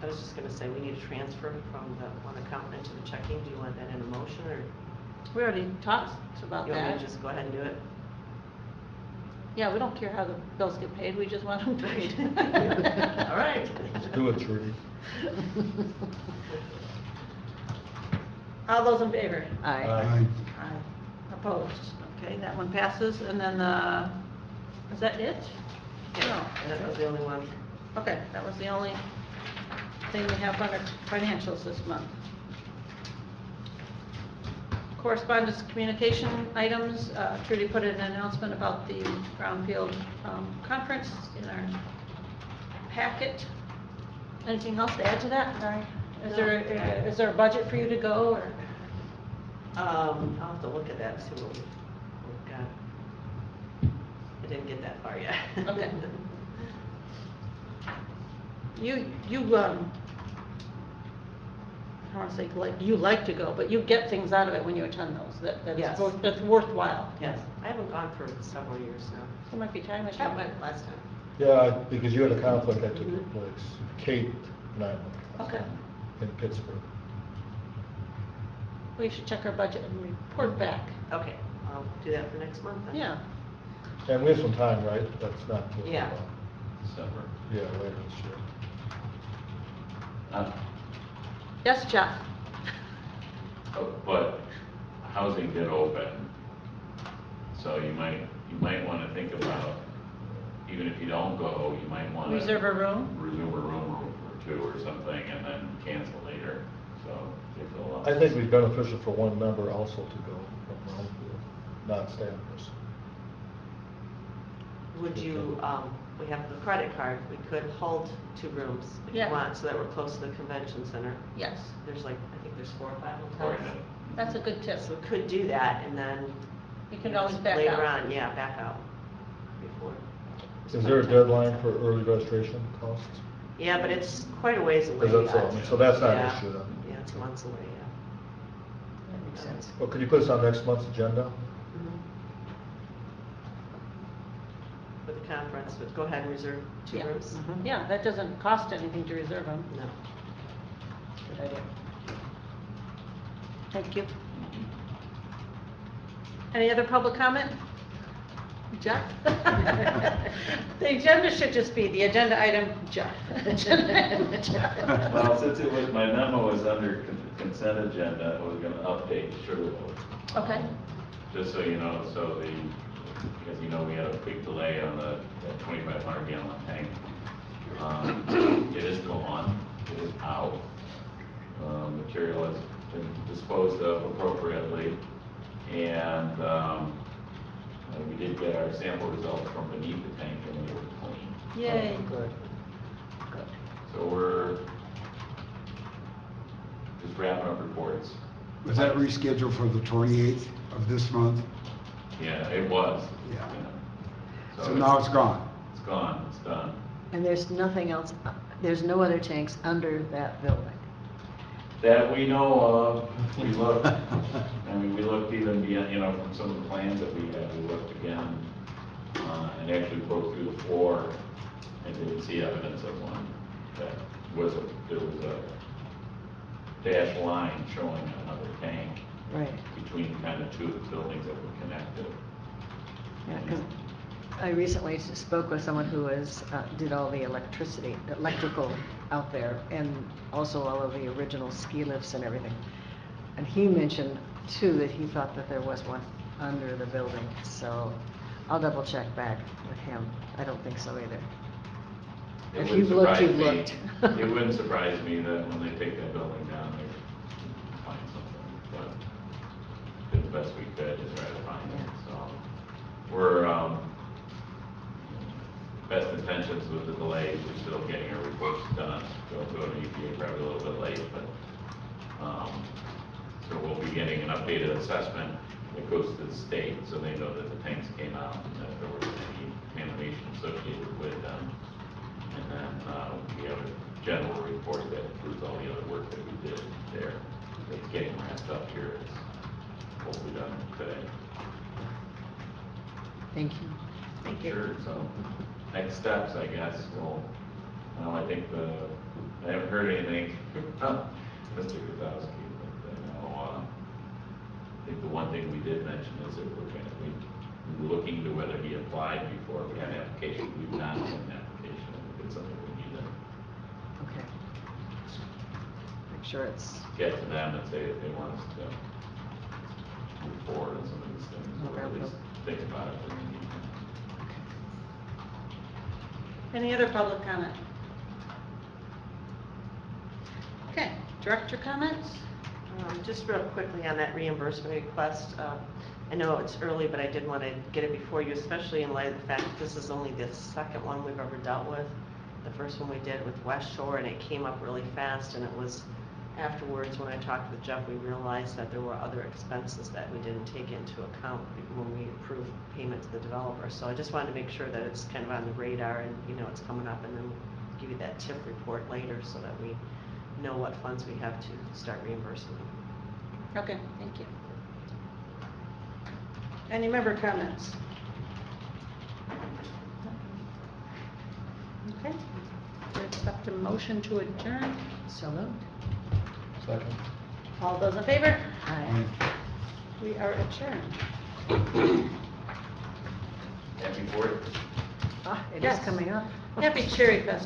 [SPEAKER 1] I was just gonna say, we need a transfer from the one account into the checking. Do you want that in a motion, or
[SPEAKER 3] we already talked about
[SPEAKER 1] you want me
[SPEAKER 3] that.
[SPEAKER 1] to just go ahead and do it?
[SPEAKER 3] Yeah, we don't care how the bills get paid, we just want them paid.
[SPEAKER 1] All right.
[SPEAKER 6] Let's do it, Trudy.
[SPEAKER 3] All those in favor?
[SPEAKER 5] Aye.
[SPEAKER 6] Aye.
[SPEAKER 3] Aye. Opposed? Okay, that one passes, and then, is that it?
[SPEAKER 1] Yeah, that was the only one.
[SPEAKER 3] No. Okay, that was the only thing we have under financials this month. Correspondence, communication items, Trudy put in an announcement about the Brownfield conference in our packet. Anything else to add to that? Sorry. Is there a budget for you to go, or?
[SPEAKER 1] I'll have to look at that, see what we've got. I didn't get that far yet.
[SPEAKER 3] Okay. You, I don't want to say like you like to go, but you get things out of it when you attend those,
[SPEAKER 1] Yes.
[SPEAKER 3] that's worthwhile.
[SPEAKER 1] Yes, I haven't gone for several years now.
[SPEAKER 3] So it might be time this
[SPEAKER 1] I
[SPEAKER 3] year.
[SPEAKER 1] went last time.
[SPEAKER 2] Yeah, because you had a conflict, I took your place. Kate and I went.
[SPEAKER 3] Okay.
[SPEAKER 2] In Pittsburgh.
[SPEAKER 3] We should check our budget and report back.
[SPEAKER 1] Okay, I'll do that for next month then.
[SPEAKER 3] Yeah.
[SPEAKER 2] And we have some time, right? That's not.
[SPEAKER 1] Yeah.
[SPEAKER 4] December.
[SPEAKER 2] Yeah, later this year.
[SPEAKER 3] Yes, Jeff?
[SPEAKER 4] But housing did open, so you might want to think about, even if you don't go, you might want to
[SPEAKER 3] Reserve a room?
[SPEAKER 4] resume a room or two or something, and then cancel later, so they fill up.
[SPEAKER 2] I think it'd be beneficial for one member also to go from Brownfield, not staffers.
[SPEAKER 1] Would you, we have the credit card, we could hold 2 rooms if
[SPEAKER 3] Yeah.
[SPEAKER 1] you want, so that we're close to the convention center.
[SPEAKER 3] Yes.
[SPEAKER 1] There's like, I think there's 4 or 5
[SPEAKER 4] Or,
[SPEAKER 1] hotels.
[SPEAKER 3] That's a good tip.
[SPEAKER 1] So we could do that, and then.
[SPEAKER 3] You can always back
[SPEAKER 1] Later
[SPEAKER 3] out.
[SPEAKER 1] on, yeah, back out before.
[SPEAKER 2] Is there a deadline for early registration costs?
[SPEAKER 1] Yeah, but it's quite a ways away.
[SPEAKER 2] Because that's all, so that's not an
[SPEAKER 1] Yeah.
[SPEAKER 2] issue then.
[SPEAKER 1] Yeah, it's months away, yeah.
[SPEAKER 5] That makes sense.
[SPEAKER 2] Well, could you put this on next month's agenda?
[SPEAKER 1] For the conference, but go ahead and reserve 2
[SPEAKER 3] Yeah.
[SPEAKER 1] rooms.
[SPEAKER 3] Yeah, that doesn't cost anything to reserve them.
[SPEAKER 1] No.
[SPEAKER 3] Good idea. Thank you. Any other public comment? Jeff? The agenda should just be the agenda item, Jeff.
[SPEAKER 4] Well, since it was, my memo was under consent agenda, I was gonna update Sugarloaf.
[SPEAKER 3] Okay.
[SPEAKER 4] Just so you know, because you know we had a big delay on the 2,500 gallon tank. It is gone, it is out. Material has been disposed of appropriately, and we did get our sample results from beneath the tank, and they were clean.
[SPEAKER 3] Yay.
[SPEAKER 5] Good. Good.
[SPEAKER 4] So we're just wrapping up reports.
[SPEAKER 6] Was that rescheduled for the 28th of this month?
[SPEAKER 4] Yeah, it was.
[SPEAKER 6] Yeah.
[SPEAKER 4] So
[SPEAKER 6] So now it's gone.
[SPEAKER 4] It's gone, it's done.
[SPEAKER 5] And there's nothing else, there's no other tanks under that building?
[SPEAKER 4] That we know of, we looked, I mean, we looked even beyond, from some of the plans that we had, we looked again, and actually broke through the floor and didn't see evidence of one. There was a dashed line showing another tank
[SPEAKER 5] Right.
[SPEAKER 4] between kind of 2 of the buildings that were connected.
[SPEAKER 5] Yeah, because I recently spoke with someone who did all the electrical out there, and also all of the original ski lifts and everything. And he mentioned too that he thought that there was one under the building, so I'll double check back with him. I don't think so either.
[SPEAKER 4] It
[SPEAKER 5] If
[SPEAKER 4] wouldn't
[SPEAKER 5] you've looked,
[SPEAKER 4] surprise
[SPEAKER 5] you've
[SPEAKER 4] me-
[SPEAKER 5] looked.
[SPEAKER 4] It wouldn't surprise me that when they take that building down, they find something, but did the best we could to try to find it, so. We're, best intentions with the delays, we're still getting our reports done. Go to EPA probably a little bit late, but, so we'll be getting an updated assessment it goes to the state, so they know that the tanks came out and that there wasn't any contamination associated with them. And then, we have a general report that includes all the other work that we did there. It's getting wrapped up here, it's hopefully done today.
[SPEAKER 5] Thank you.
[SPEAKER 1] Thank you.
[SPEAKER 4] Sure, so, next steps, I guess, I think I haven't heard anything from Mr. Gutowski, but I think the one thing we did mention is that we were looking into whether he applied before we had an application. We've not had an application, I think it's something we need to
[SPEAKER 5] Okay. Make sure it's,
[SPEAKER 4] get to them and say if they want us to move forward on some of these things, or at least think about it in the meantime.
[SPEAKER 3] Any other public comment? Okay, director comments?
[SPEAKER 1] Just real quickly on that reimbursement request, I know it's early, but I did want to get it before you, especially in light of the fact that this is only the second one we've ever dealt with. The first one we did with West Shore, and it came up really fast, and it was afterwards, when I talked with Jeff, we realized that there were other expenses that we didn't take into account when we approved payment to the developer. So I just wanted to make sure that it's kind of on the radar, and you know it's coming up, and then we'll give you that TIF report later so that we know what funds we have to start reimbursing them.
[SPEAKER 3] Okay, thank you. Any member comments? Okay, we accept a motion to adjourn.
[SPEAKER 5] so moved.
[SPEAKER 6] Second.
[SPEAKER 3] All those in favor?
[SPEAKER 5] Aye.
[SPEAKER 3] We are adjourned.
[SPEAKER 4] Happy 4th.
[SPEAKER 5] Ah, it is
[SPEAKER 3] Yes.
[SPEAKER 5] coming up.
[SPEAKER 3] Happy Cherry Festival.